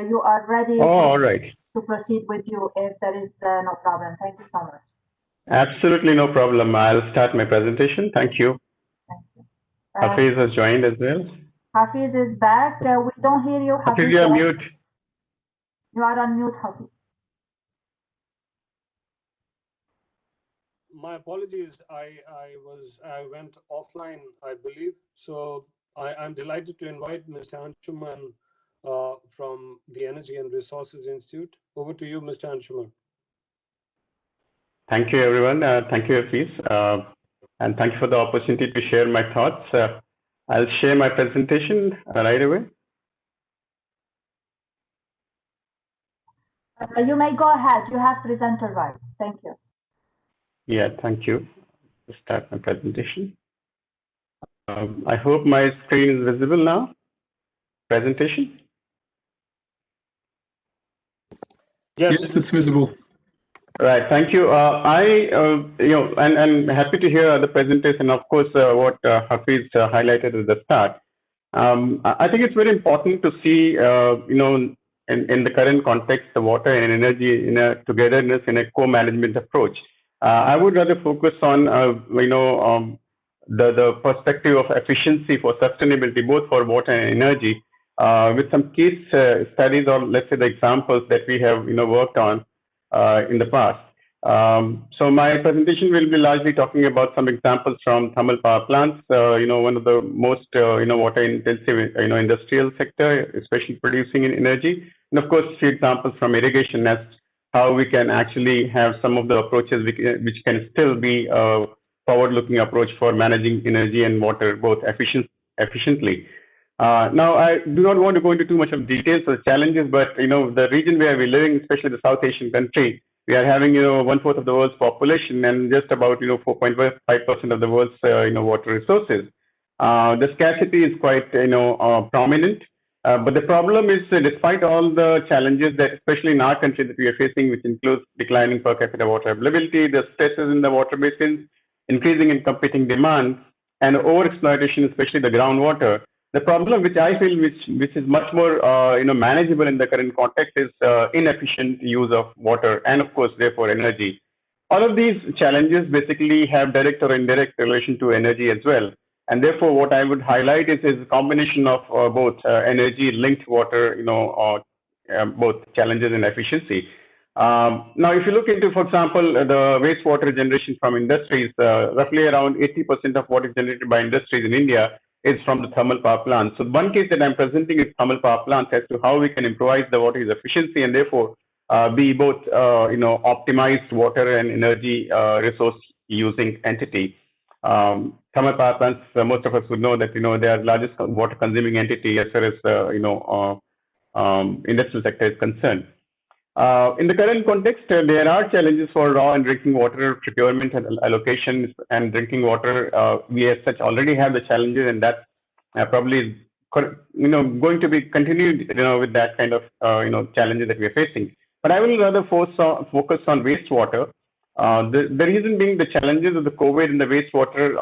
you are ready, all right, to proceed with you, if there is no problem. Thank you so much. Absolutely no problem. I'll start my presentation. Thank you. Hafiz has joined as well. Hafiz is back. We don't hear you, Hafiz. Hafiz, you're mute. You are on mute, Hafiz. My apologies. I went offline, I believe. So I'm delighted to invite Mr. Anshuman from the Energy and Resources Institute. Over to you, Mr. Anshuman. Thank you, everyone. Thank you, Hafiz. And thank you for the opportunity to share my thoughts. I'll share my presentation right away. You may go ahead. You have presenter rights. Thank you. Yeah, thank you. I'll start my presentation. I hope my screen is visible now. Presentation. Yes, it's visible. Right, thank you. And I'm happy to hear the presentation. Of course, what Hafiz highlighted at the start. I think it's very important to see, in the current context, the water and energy in a togetherness in a co-management approach. I would rather focus on, the perspective of efficiency for sustainability, both for water and energy, with some case studies or let's say the examples that we have, worked on in the past. So my presentation will be largely talking about some examples from thermal power plants, one of the most, water intensive, industrial sector, especially producing in energy. And of course, few examples from irrigation as how we can actually have some of the approaches which can still be a forward-looking approach for managing energy and water both efficiently. Now, I do not want to go into too much of details or challenges, but the region where we're living, especially the South Asian country, we are having 1/4 of the world's population and just about 4.5% of the world's water resources. The scarcity is quite prominent, but the problem is despite all the challenges that especially in our country that we are facing, which includes declining per capita water availability, the stresses in the water basins, increasing and competing demand, and overexploitation, especially the groundwater. The problem which I feel which is much more manageable in the current context is inefficient use of water and of course therefore energy. All of these challenges basically have direct or indirect relation to energy as well. And therefore what I would highlight is a combination of both energy linked water, both challenges and efficiency. Now, if you look into, for example, the wastewater generation from industries, roughly around 80% of what is generated by industries in India is from the thermal power plants. So one case that I'm presenting is thermal power plants as to how we can improvise the water efficiency and therefore be both optimized water and energy resource using entity. Thermal power plants, most of us would know that they are largest water consuming entity as far as industrial sector is concerned. In the current context, there are challenges for raw and drinking water procurement and allocations and drinking water. We as such already have the challenges, and that's probably going to be continued with that kind of challenges that we are facing. But I will rather focus on wastewater. The reason being the challenges of the COVID and the wastewater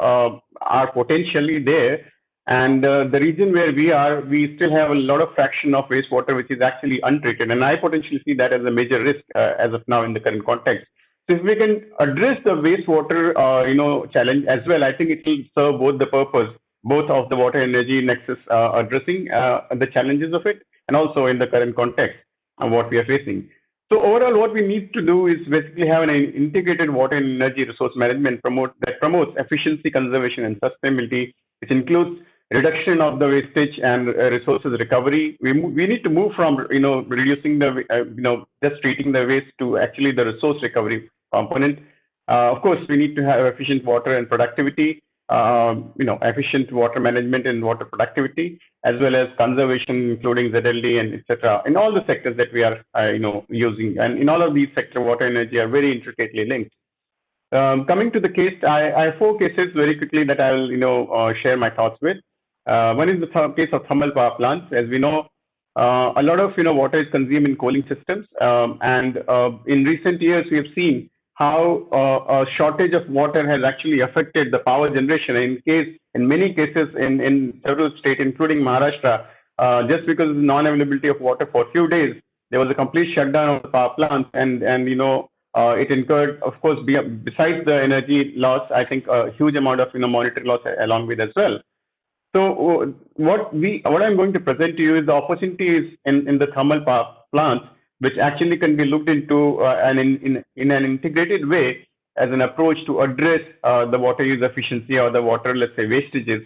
are potentially there. And the region where we are, we still have a lot of fraction of wastewater which is actually untreated, and I potentially see that as a major risk as of now in the current context. So if we can address the wastewater, challenge as well, I think it will serve both the purpose, both of the water energy nexus addressing the challenges of it, and also in the current context of what we are facing. So overall, what we need to do is basically have an integrated water and energy resource management that promotes efficiency, conservation, and sustainability, which includes reduction of the wastage and resources recovery. We need to move from reducing the just treating the waste to actually the resource recovery component. Of course, we need to have efficient water and productivity, efficient water management and water productivity, as well as conservation, including ZLD and etc. In all the sectors that we are using, and in all of these sectors, water and energy are very intricately linked. Coming to the case, I have 4 cases very quickly that I will share my thoughts with. One is the case of thermal power plants. As we know, a lot of water is consumed in cooling systems, and in recent years we have seen how a shortage of water has actually affected the power generation. In many cases in several states, including Maharashtra, just because of the non-availability of water for a few days, there was a complete shutdown of the power plants, and It incurred, of course, besides the energy loss, I think a huge amount of monetary loss along with as well. So what I'm going to present to you is the opportunities in the thermal power plants, which actually can be looked into in an integrated way as an approach to address the water use efficiency or the water, let's say, wastages,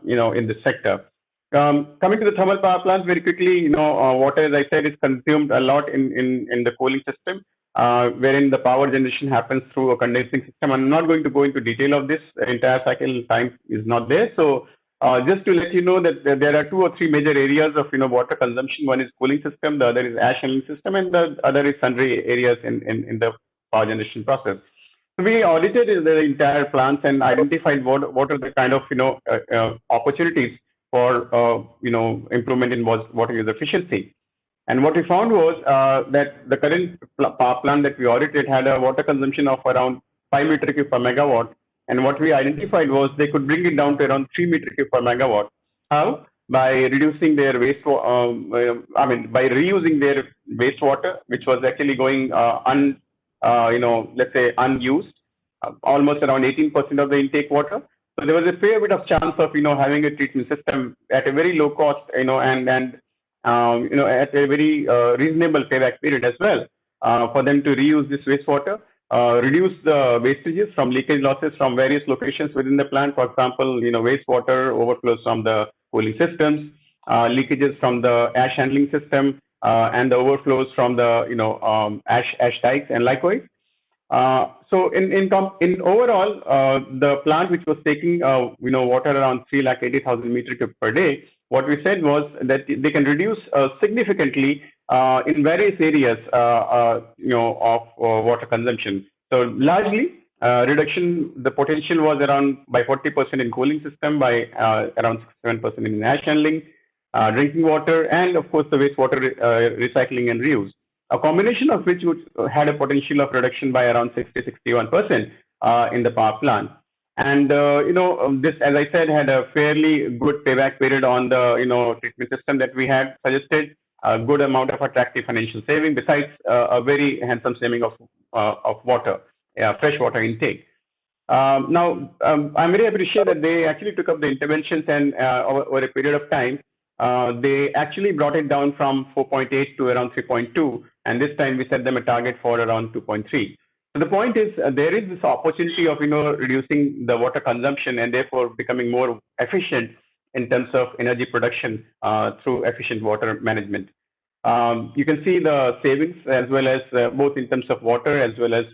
in the sector. Coming to the thermal power plants very quickly, water, as I said, is consumed a lot in the cooling system, wherein the power generation happens through a condensing system. I'm not going to go into detail of this. The entire cycle time is not there. So just to let you know that there are 2 or 3 major areas of water consumption. One is cooling system, the other is ash handling system, and the other is sundry areas in the power generation process. So we audited the entire plants and identified what are the kind of opportunities for improvement in water use efficiency. And what we found was that the current power plant that we audited had a water consumption of around 5 meter cube per megawatt. And what we identified was they could bring it down to around 3 meter cube per megawatt. How? By reducing their by reusing their wastewater, which was actually going let's say unused, almost around 18% of the intake water. So there was a fair bit of chance of having a treatment system at a very low cost, and at a very reasonable payback period as well, for them to reuse this wastewater. Reduce the wastages from leakage losses from various locations within the plant. For example, wastewater overflows from the cooling systems, leakages from the ash handling system, and the overflows from the ash dikes and likewise. So in overall, the plant which was taking water around 380,000 meter cube per day, what we said was that they can reduce significantly in various areas of water consumption. So largely reduction, the potential was around by 40% in cooling system, by around 67% in ash handling, drinking water, and of course the wastewater recycling and reuse. A combination of which would had a potential of reduction by around 60-61% in the power plant. And this, as I said, had a fairly good payback period on the treatment system that we had suggested. A good amount of attractive financial saving, besides a very handsome saving of water, fresh water intake. Now, I very appreciate that they actually took up the interventions, and over a period of time, they actually brought it down from 4.8 to around 3.2, and this time we set them a target for around 2.3. So the point is, there is this opportunity of reducing the water consumption and therefore becoming more efficient in terms of energy production through efficient water management. You can see the savings as well as both in terms of water as well as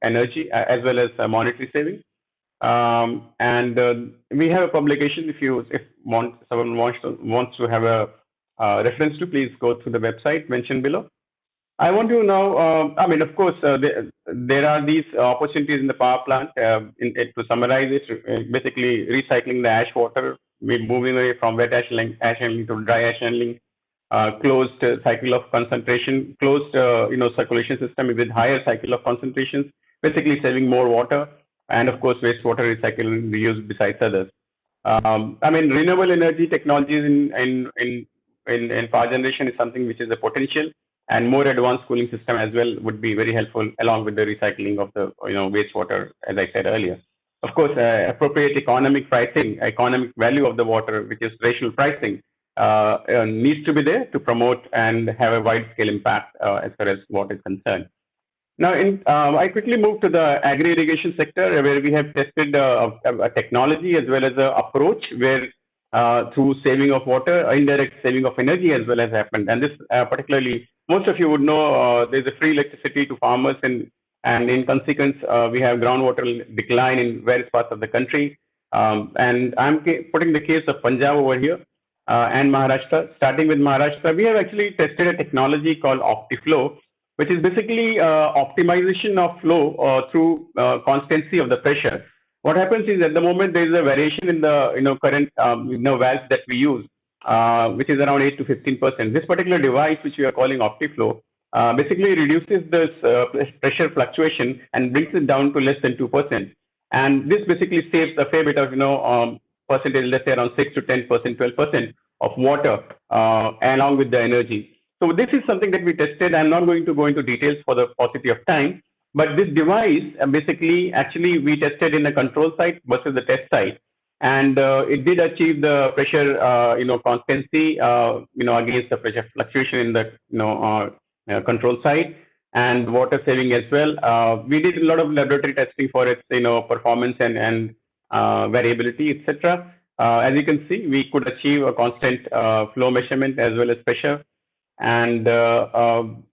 energy as well as monetary savings. And we have a publication. If someone wants to have a reference to, please go through the website mentioned below. I want to now, of course, there are these opportunities in the power plant. To summarize it, basically recycling the ash water, moving away from wet ash handling to dry ash handling, closed cycle of concentration, closed circulation system with higher cycle of concentrations, basically saving more water, and of course wastewater recycling and reuse besides others. Renewable energy technologies in power generation is something which is a potential, and more advanced cooling system as well would be very helpful, along with the recycling of the wastewater, as I said earlier. Of course, appropriate economic pricing, economic value of the water, which is rational pricing, needs to be there to promote and have a wide-scale impact as far as water is concerned. Now, I quickly move to the agri-irrigation sector, where we have tested a technology as well as an approach where through saving of water, indirect saving of energy as well as happened. And this particularly, most of you would know there's a free electricity to farmers, and in consequence, we have groundwater decline in various parts of the country. And I'm putting the case of Punjab over here and Maharashtra. Starting with Maharashtra, we have actually tested a technology called OptiFlow, which is basically optimization of flow through constancy of the pressure. What happens is, at the moment, there is a variation in the current valves that we use, which is around 8 to 15%. This particular device, which we are calling OptiFlow, basically reduces this pressure fluctuation and brings it down to less than 2%. And this basically saves a fair bit of percentage, let's say around 6 to 10%, 12% of water, along with the energy. So this is something that we tested. I'm not going to go into details for the paucity of time, but this device basically, actually, we tested in a control site versus the test site, and it did achieve the pressure, constancy, against the pressure fluctuation in the, control site, and water saving as well. We did a lot of laboratory testing for its, performance and variability, etc. As you can see, we could achieve a constant flow measurement as well as pressure. And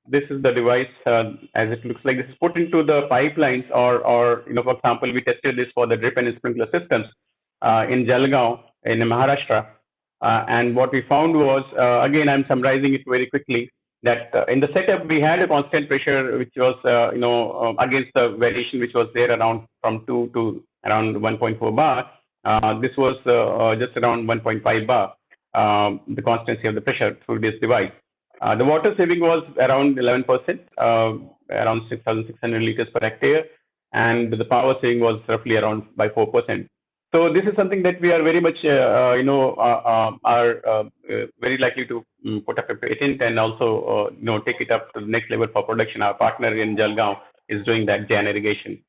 this is the device as it looks like. This is put into the pipelines, or for example, we tested this for the drip and sprinkler systems in Jalgaon in Maharashtra. And what we found was, again, I'm summarizing it very quickly, that in the setup, we had a constant pressure, which was, against the variation, which was there around from 2 to around 1.4 bar. This was just around 1.5 bar, the constancy of the pressure through this device. The water saving was around 11%, around 6,600 liters per hectare, and the power saving was roughly around by 4%. So this is something that we are very much, are very likely to put up a patent and also, take it up to the next level for production. Our partner in Jalgaon is doing that, Jan Irrigation.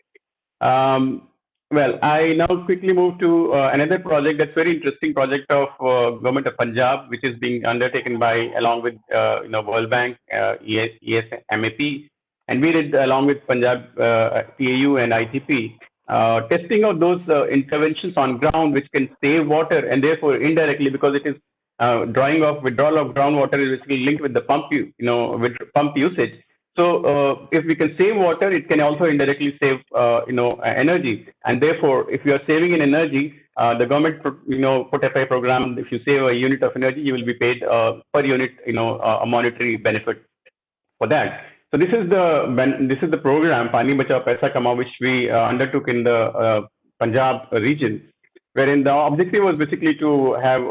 Well, I now quickly move to another project that's very interesting project of Government of Punjab, which is being undertaken by, along with, World Bank, ESMAP, and we did along with Punjab TAU and ITP, testing of those interventions on ground which can save water, and therefore indirectly, because it is withdrawal of groundwater is basically linked with the pump, with pump usage. So if we can save water, it can also indirectly save, energy. And therefore, if you are saving in energy, the government, put up a program. If you save a unit of energy, you will be paid per unit, a monetary benefit for that. So this is the program Pani Bachao Paisa Kamao, which we undertook in the Punjab region, wherein the objective was basically to have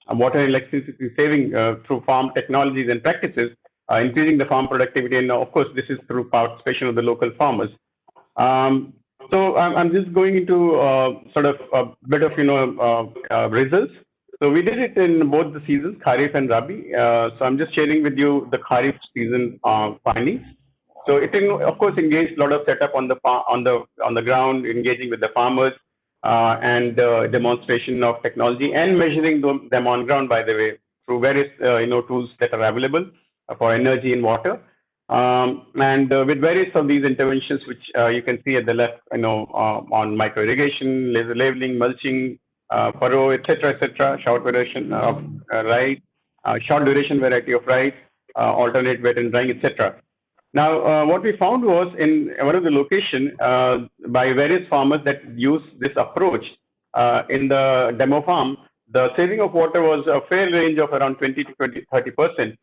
water and electricity saving through farm technologies and practices, increasing the farm productivity, and of course, this is through participation of the local farmers. So I'm just going into sort of a bit of results. So we did it in both the seasons, Kharif and Rabi. So I'm just sharing with you the Kharif season findings. So it, of course, engaged a lot of setup on the ground, engaging with the farmers, and demonstration of technology and measuring them on ground, by the way, through various tools that are available for energy and water, and with various of these interventions, which you can see at the left, on micro irrigation, laser leveling, mulching, furrow, etc., short duration of rice, short duration variety of rice, alternate wet and drying, etc. Now, what we found was in one of the location by various farmers that use this approach in the demo farm, the saving of water was a fair range of around 20 to 30%,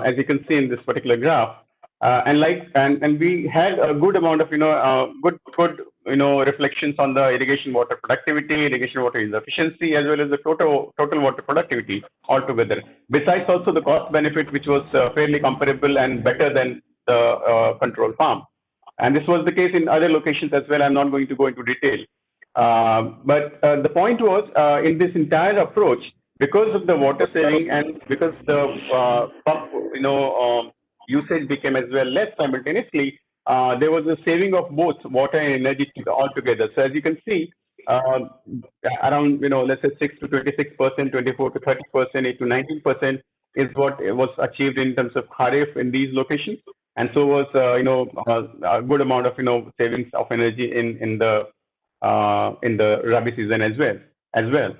as you can see in this particular graph. And we had a good amount of good reflections on the irrigation water productivity, irrigation water use efficiency, as well as the total water productivity altogether. Besides also the cost benefit, which was fairly comparable and better than the control farm. And this was the case in other locations as well. I'm not going to go into detail. But the point was, in this entire approach, because of the water saving and because the pump, usage became as well less simultaneously, there was a saving of both water and energy altogether. So as you can see, around, let's say 6 to 26%, 24 to 30%, 8 to 19% is what was achieved in terms of Kharif in these locations. And so was, a good amount of, savings of energy in the Rabi season as well.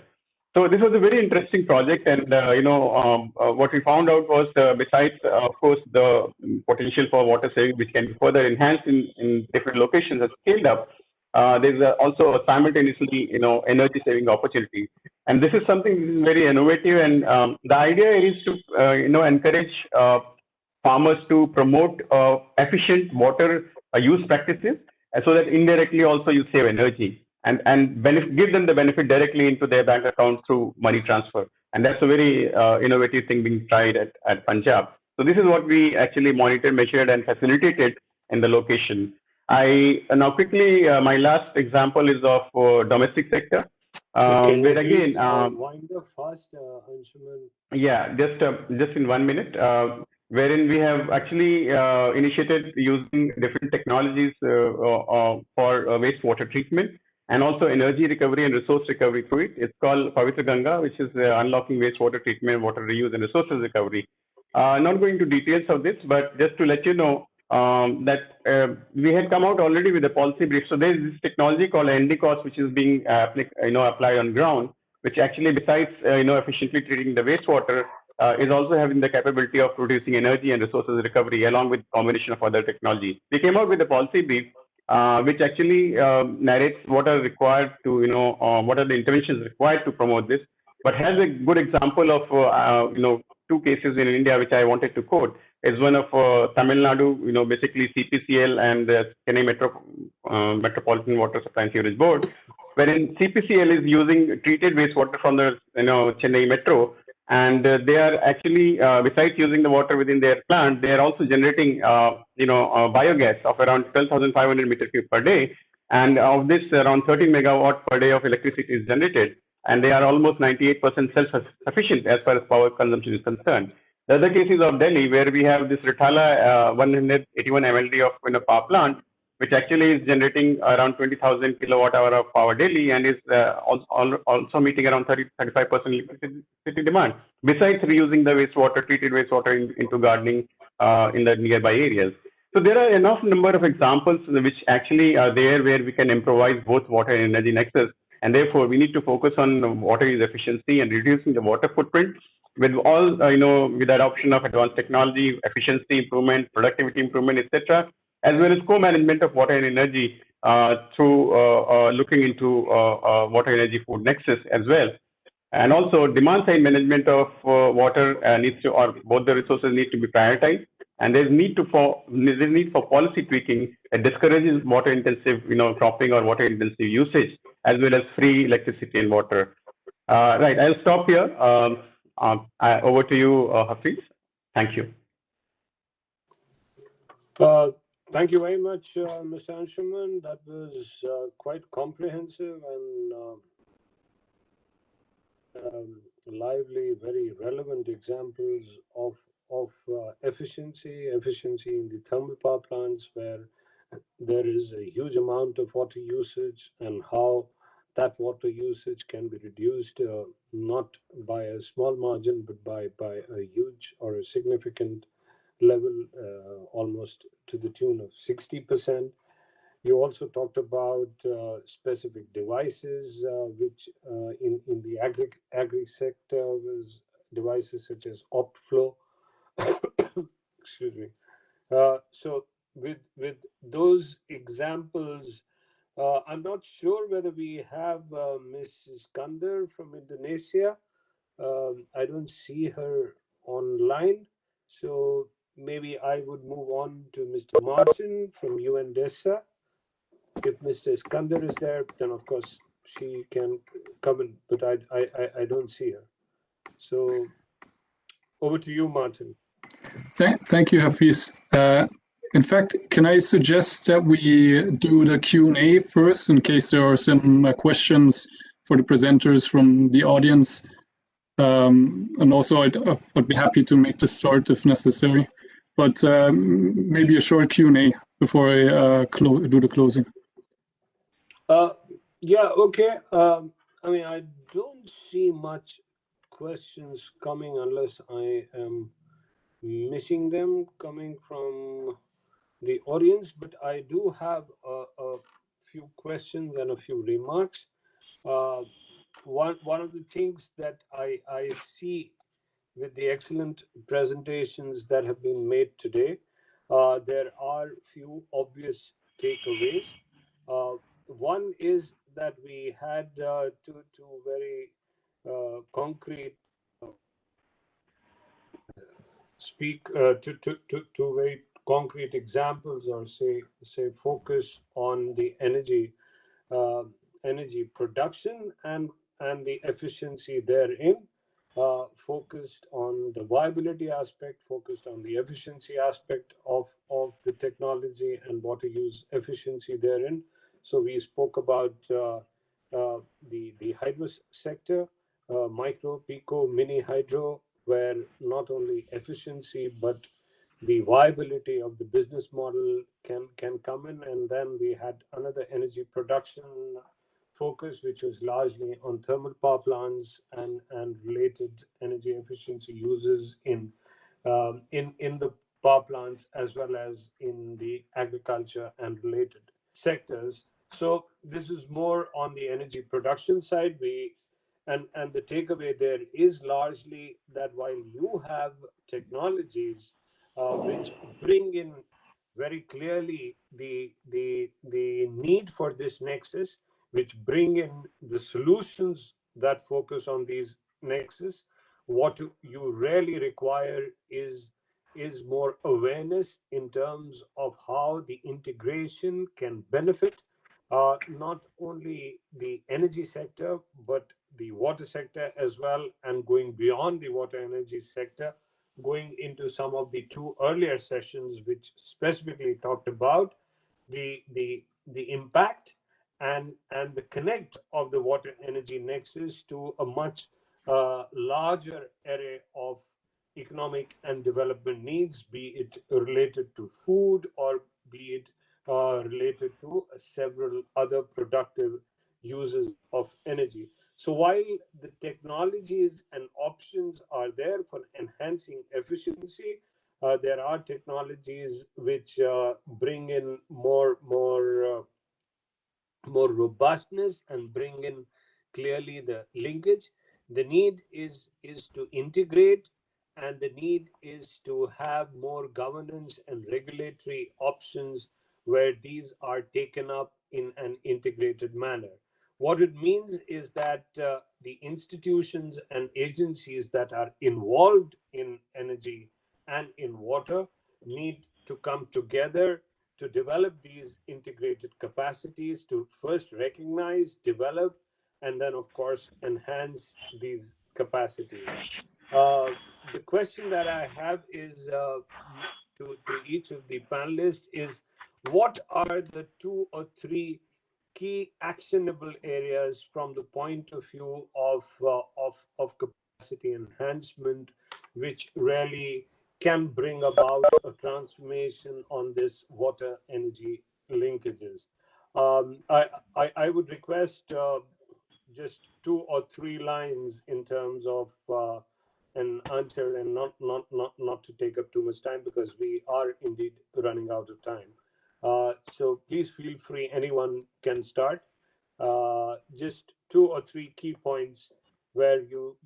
So this was a very interesting project, and what we found out was, besides of course the potential for water saving, which can be further enhanced in different locations and scaled up, there's also a simultaneously energy saving opportunity, and this is something that is very innovative. And the idea is to encourage farmers to promote efficient water use practices, so that indirectly also you save energy. And give them the benefit directly into their bank account through money transfer. And that's a very innovative thing being tried at Punjab. So this is what we actually monitored, measured, and facilitated in the location. Now quickly, my last example is of domestic sector. Can where you again, wind up fast, Anshuman? yeah, just in 1 minute, wherein we have actually initiated using different technologies for wastewater treatment and also energy recovery and resource recovery through it. It's called Pavitra Ganga, which is unlocking wastewater treatment, water reuse, and resources recovery. Not going into details of this, but just to let you know that we had come out already with a policy brief. So there is this technology called NDCOS, which is being applied on ground, which actually, besides efficiently treating the wastewater, is also having the capability of producing energy and resources recovery along with combination of other technologies. We came out with a policy brief which actually narrates what are required to, what are the interventions required to promote this, but has a good example of, two cases in India which I wanted to quote. Is one of Tamil Nadu, basically CPCL and the Chennai Metropolitan Water Supply and Sewerage Board, wherein CPCL is using treated wastewater from the Chennai Metro, and they are actually, besides using the water within their plant, they are also generating, biogas of around 12,500 meter cube per day, and of this, around 13 megawatt per day of electricity is generated, and they are almost 98% self-sufficient as far as power consumption is concerned. The other cases of Delhi, where we have this Rithala 181 MLD of power plant, which actually is generating around 20,000 kilowatt hour of power daily and is also meeting around 35% electricity demand, besides reusing the wastewater, treated wastewater into gardening in the nearby areas. So there are enough number of examples which actually are there where we can improvise both water and energy nexus, and therefore we need to focus on water use efficiency and reducing the water footprint with all, with adoption of advanced technology, efficiency improvement, productivity improvement, etc., as well as co-management of water and energy through looking into water energy food nexus as well. And also demand side management of water needs to, or both the resources need to be prioritized. And there's need for policy tweaking that discourages water intensive, cropping or water intensive usage, as well as free electricity and water. Right, I'll stop here. Over to you, Hafiz. Thank you. Thank you very much, Mr. Anshuman. That was quite comprehensive and lively, very relevant examples of efficiency in the thermal power plants where there is a huge amount of water usage and how that water usage can be reduced not by a small margin, but by a huge or a significant level, almost to the tune of 60%. You also talked about specific devices, which in the agri sector was devices such as OptFlow. Excuse me. So with those examples, I'm not sure whether we have Ms. Iskander from Indonesia. I don't see her online, so maybe I would move on to Mr. Martin from DESA. If Mr. Iskander is there, then of course she can come in, but I don't see her. So over to you, Martin. Thank you, Hafiz. In fact, can I suggest that we do the Q&A first in case there are some questions for the presenters from the audience? And also I'd be happy to make the start if necessary, but maybe a short Q&A before I do the closing. Yeah, okay. I mean, I don't see much questions coming unless I am missing them coming from the audience, but I do have a few questions and a few remarks. One of the things that I see with the excellent presentations that have been made today, there are few obvious takeaways. One is that we had two very concrete two very concrete examples, or say focus on the energy production and the efficiency therein, focused on the viability aspect, focused on the efficiency aspect of the technology and water use efficiency therein. So we spoke about the hydro sector, micro, pico, mini hydro, where not only efficiency but the viability of the business model can come in. And then we had another energy production focus, which was largely on thermal power plants and related energy efficiency uses in the power plants, as well as in the agriculture and related sectors. So this is more on the energy production side. And the takeaway there is largely that while you have technologies which bring in very clearly the need for this nexus, which bring in the solutions that focus on these nexus, what you really require is more awareness in terms of how the integration can benefit not only the energy sector, but the water sector as well, and going beyond the water energy sector, going into some of the two earlier sessions, which specifically talked about the impact and the connect of the water energy nexus to a much larger array of economic and development needs, be it related to food or be it related to several other productive uses of energy. So while the technologies and options are there for enhancing efficiency, there are technologies which bring in more robustness and bring in clearly the linkage. The need is to integrate, and the need is to have more governance and regulatory options where these are taken up in an integrated manner. What it means is that the institutions and agencies that are involved in energy and in water need to come together to develop these integrated capacities, to first recognize, develop, and then, of course, enhance these capacities. The question that I have is to each of the panelists is, what are the 2 or 3 key actionable areas from the point of view of capacity enhancement, which really can bring about a transformation on this water energy linkages? I would request just 2 or 3 lines in terms of an answer, and not to take up too much time, because we are indeed running out of time. So please feel free, anyone can start. Just 2 or 3 key points where you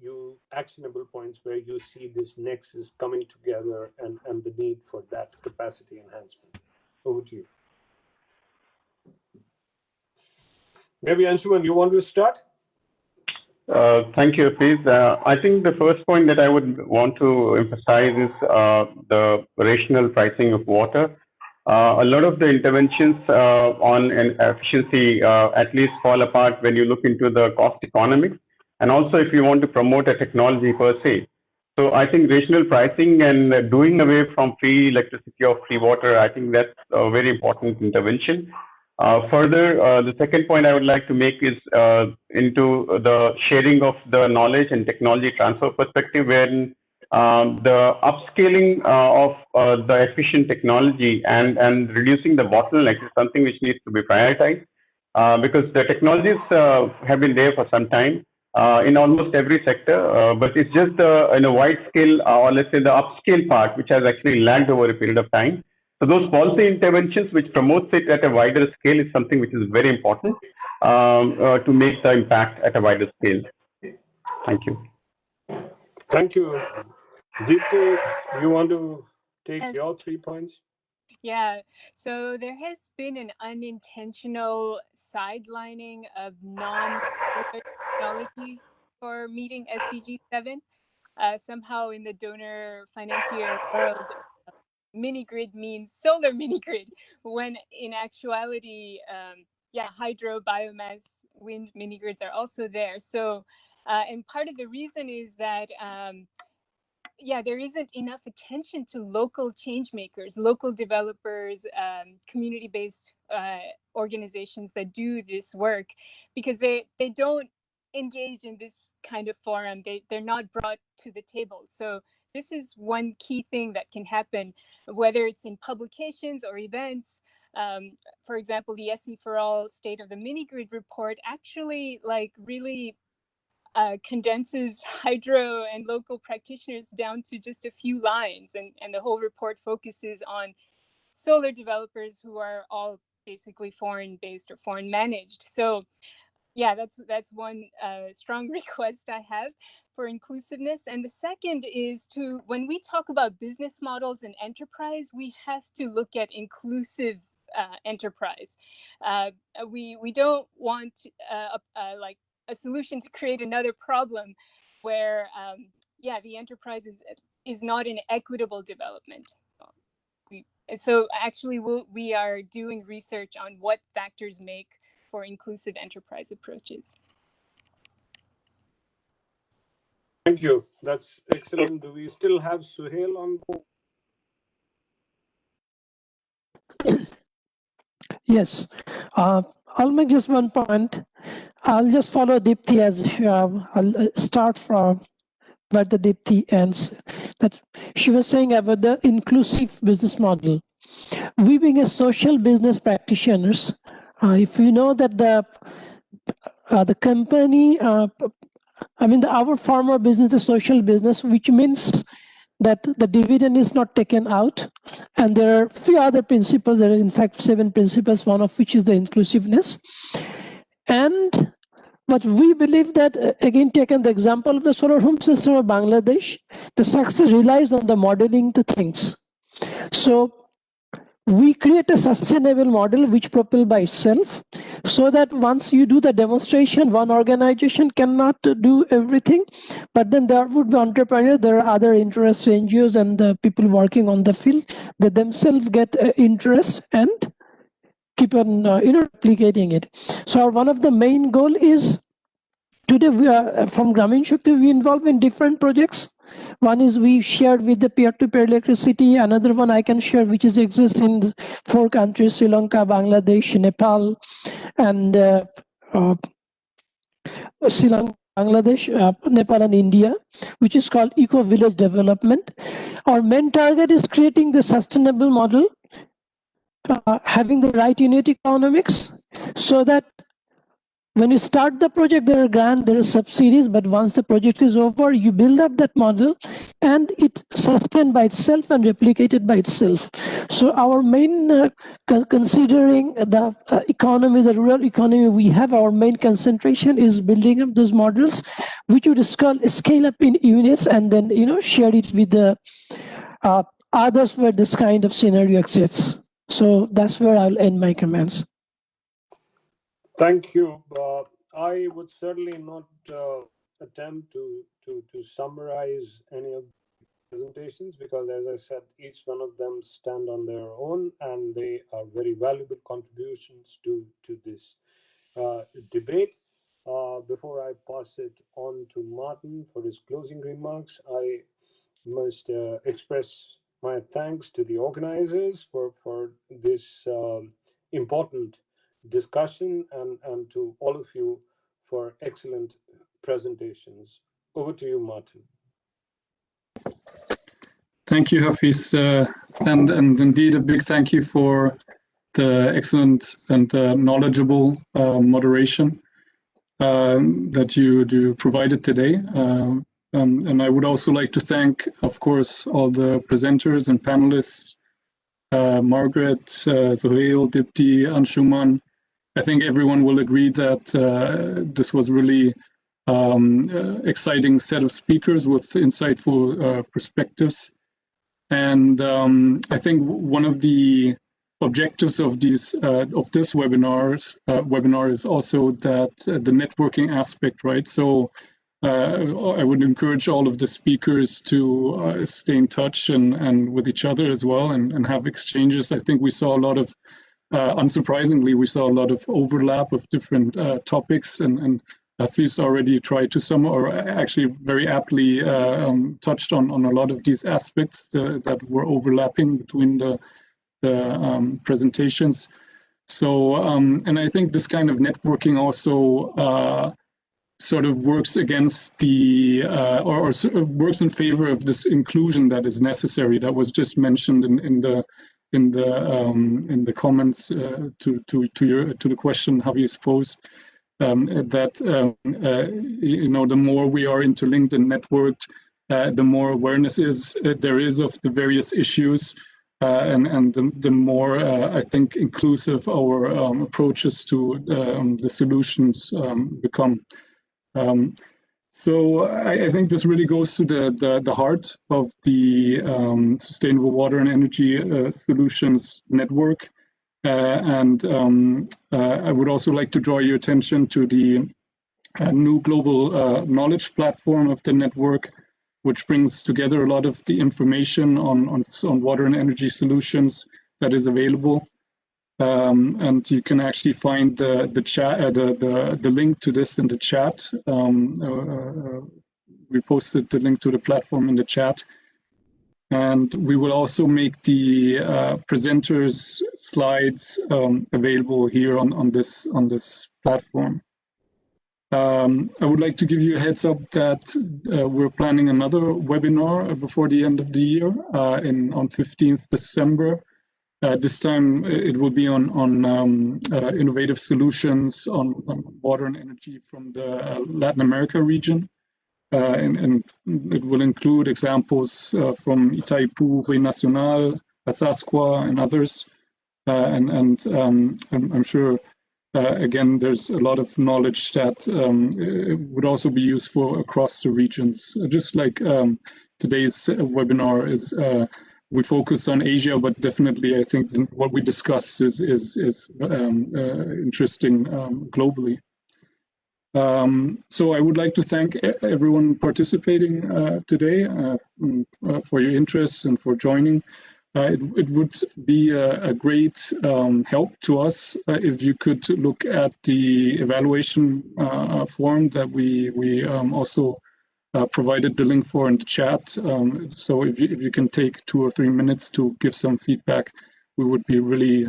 actionable points where you see this nexus coming together and the need for that capacity enhancement. Over to you. Maybe Anshuman, you want to start? Thank you, Hafiz. I think the first point that I would want to emphasize is the rational pricing of water. A lot of the interventions on an efficiency at least fall apart when you look into the cost economics, and also if you want to promote a technology per se. So I think rational pricing and doing away from free electricity or free water, I think that's a very important intervention. Further, the second point I would like to make is into the sharing of the knowledge and technology transfer perspective, wherein the upscaling of the efficient technology and reducing the bottlenecks is something which needs to be prioritized, because the technologies have been there for some time in almost every sector, but it's just in a wide scale, or let's say the upscale part, which has actually lagged over a period of time. So those policy interventions which promotes it at a wider scale is something which is very important to make the impact at a wider scale. Thank you. Thank you. Deepti, you want to take your 3 points? Yeah, so there has been an unintentional sidelining of non-technologies for meeting SDG 7. Somehow in the donor financier world, mini grid means solar mini grid, when in actuality, hydro, biomass, wind mini grids are also there. So, and part of the reason is that there isn't enough attention to local change makers, local developers, community-based organizations that do this work, because they don't engage in this kind of forum. They're not brought to the table. So this is one key thing that can happen, whether it's in publications or events. For example, the SE for All State of the Mini-Grid report actually really condenses hydro and local practitioners down to just a few lines, and the whole report focuses on solar developers who are all basically foreign-based or foreign-managed. So yeah, that's one strong request I have for inclusiveness. And the second is when we talk about business models and enterprise, we have to look at inclusive enterprise. We don't want like a solution to create another problem where the enterprise is not an equitable development. So actually we are doing research on what factors make for inclusive enterprise approaches. Thank you. That's excellent. Do we still have Suhail on board? Yes. I'll make just one point. I'll just follow Deepti as I'll start from where the Deepti ends. That she was saying about the inclusive business model. We being a social business practitioners, if you know that the company, our former business is social business, which means that the dividend is not taken out. And there are a few other principles. There are in fact 7 principles, one of which is the inclusiveness. But we believe that, again, taking the example of the solar home system of Bangladesh, the success relies on the modeling the things. So we create a sustainable model which propels by itself, so that once you do the demonstration, one organization cannot do everything, but then there would be entrepreneurs, there are other interest NGOs and the people working on the field, they themselves get interest and keep on replicating it. So one of the main goal is, today we are from Grameen Shakti, we involved in different projects. One is we shared with the peer-to-peer electricity. Another one I can share, which exists in 4 countries: Sri Lanka, Bangladesh, Nepal, and Sri Lanka, Bangladesh, Nepal, and India, which is called Eco Village Development. Our main target is creating the sustainable model, having the right unit economics, so that when you start the project, there are grants, there are subsidies, but once the project is over, you build up that model and it sustained by itself and replicated by itself. So our main, considering the economy, the rural economy we have, our main concentration is building up those models, which would scale up in units and then, share it with the others where this kind of scenario exists. So that's where I'll end my comments. Thank you. I would certainly not attempt to summarize any of the presentations, because, as I said, each one of them stand on their own and they are very valuable contributions to this debate. Before I pass it on to Martin for his closing remarks, I must express my thanks to the organizers for this important discussion, and to all of you for excellent presentations. Over to you, Martin. Thank you, Hafiz, and indeed a big thank you for the excellent and knowledgeable moderation that you provided today. And I would also like to thank, of course, all the presenters and panelists, Margaret, Suhail, Dipti, Anshuman. I think everyone will agree that this was really exciting set of speakers with insightful perspectives. And I think one of the objectives of this webinar is also that the networking aspect, right? So I would encourage all of the speakers to stay in touch and with each other as well, and have exchanges. I think we saw a lot of, unsurprisingly, we saw a lot of overlap of different topics, and Hafiz already tried to or actually very aptly touched on a lot of these aspects that were overlapping between the presentations. So, and I think this kind of networking also sort of works against the or works in favor of this inclusion that is necessary. That was just mentioned in the comments to the question how you posed. That the more we are interlinked and networked, the more awareness there is of the various issues, and the more I think inclusive our approaches to the solutions become. So I think this really goes to the heart of the Sustainable Water and Energy Solutions Network. And I would also like to draw your attention to the new global knowledge platform of the network, which brings together a lot of the information on water and energy solutions that is available. And you can actually find the link to this in the chat. We posted the link to the platform in the chat. And we will also make the presenters' slides available here on this platform. I would like to give you a heads up that we're planning another webinar before the end of the year on 15th December. This time it will be on innovative solutions on water and energy from the Latin America region. And it will include examples from Itaipu, Rio Nacional, Asasqua, and others. And I'm sure, again, there's a lot of knowledge that would also be useful across the regions. Just like today's webinar is, we focus on Asia, but definitely I think what we discuss is interesting globally. So I would like to thank everyone participating today for your interest and for joining. It would be a great help to us if you could look at the evaluation form that we also provided the link for in the chat. So if you can take 2 or 3 minutes to give some feedback, we would be really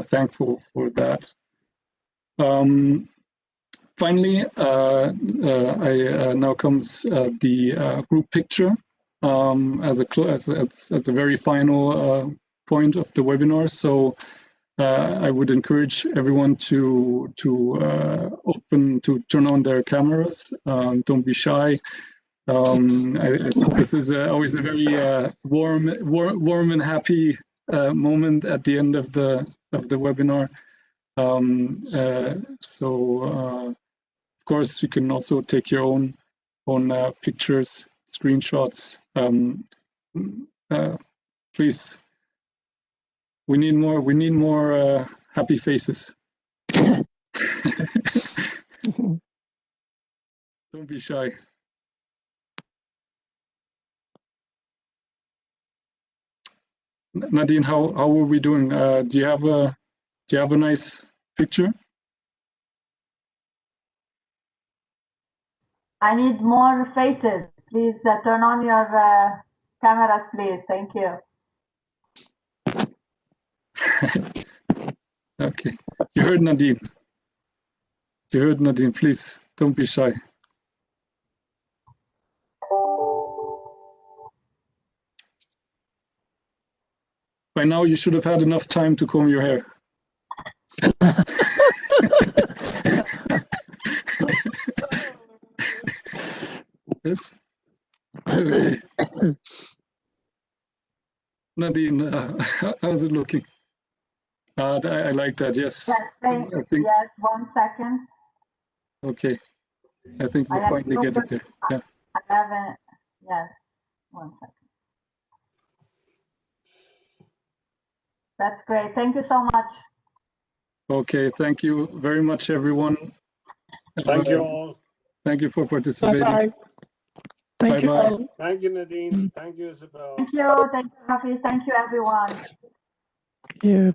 thankful for that. Finally, now comes the group picture as a very final point of the webinar. So I would encourage everyone to turn on their cameras. Don't be shy. This is always a very warm and happy moment at the end of the webinar. Of course, you can also take your own pictures, screenshots. Please, we need more happy faces. Don't be shy. Nadine, how are we doing? Do you have a nice picture? I need more faces. Please turn on your cameras, please. Thank you. Okay. You heard Nadine. Please, don't be shy. By now, you should have had enough time to comb your hair. Yes. Okay. Nadine, how's it looking? I like that. Yes. Yes. Yes. 1 second. Okay. I think we'll finally get it there. Yeah. I haven't. Yes. 1 second. That's great. Thank you so much. Okay. Thank you very much, everyone. Thank you all. Thank you for participating. Bye-bye. Thank you all. Thank you, Nadine. Thank you, Isabel. Thank you. Thank you, Hafiz. Thank you, everyone. Yeah.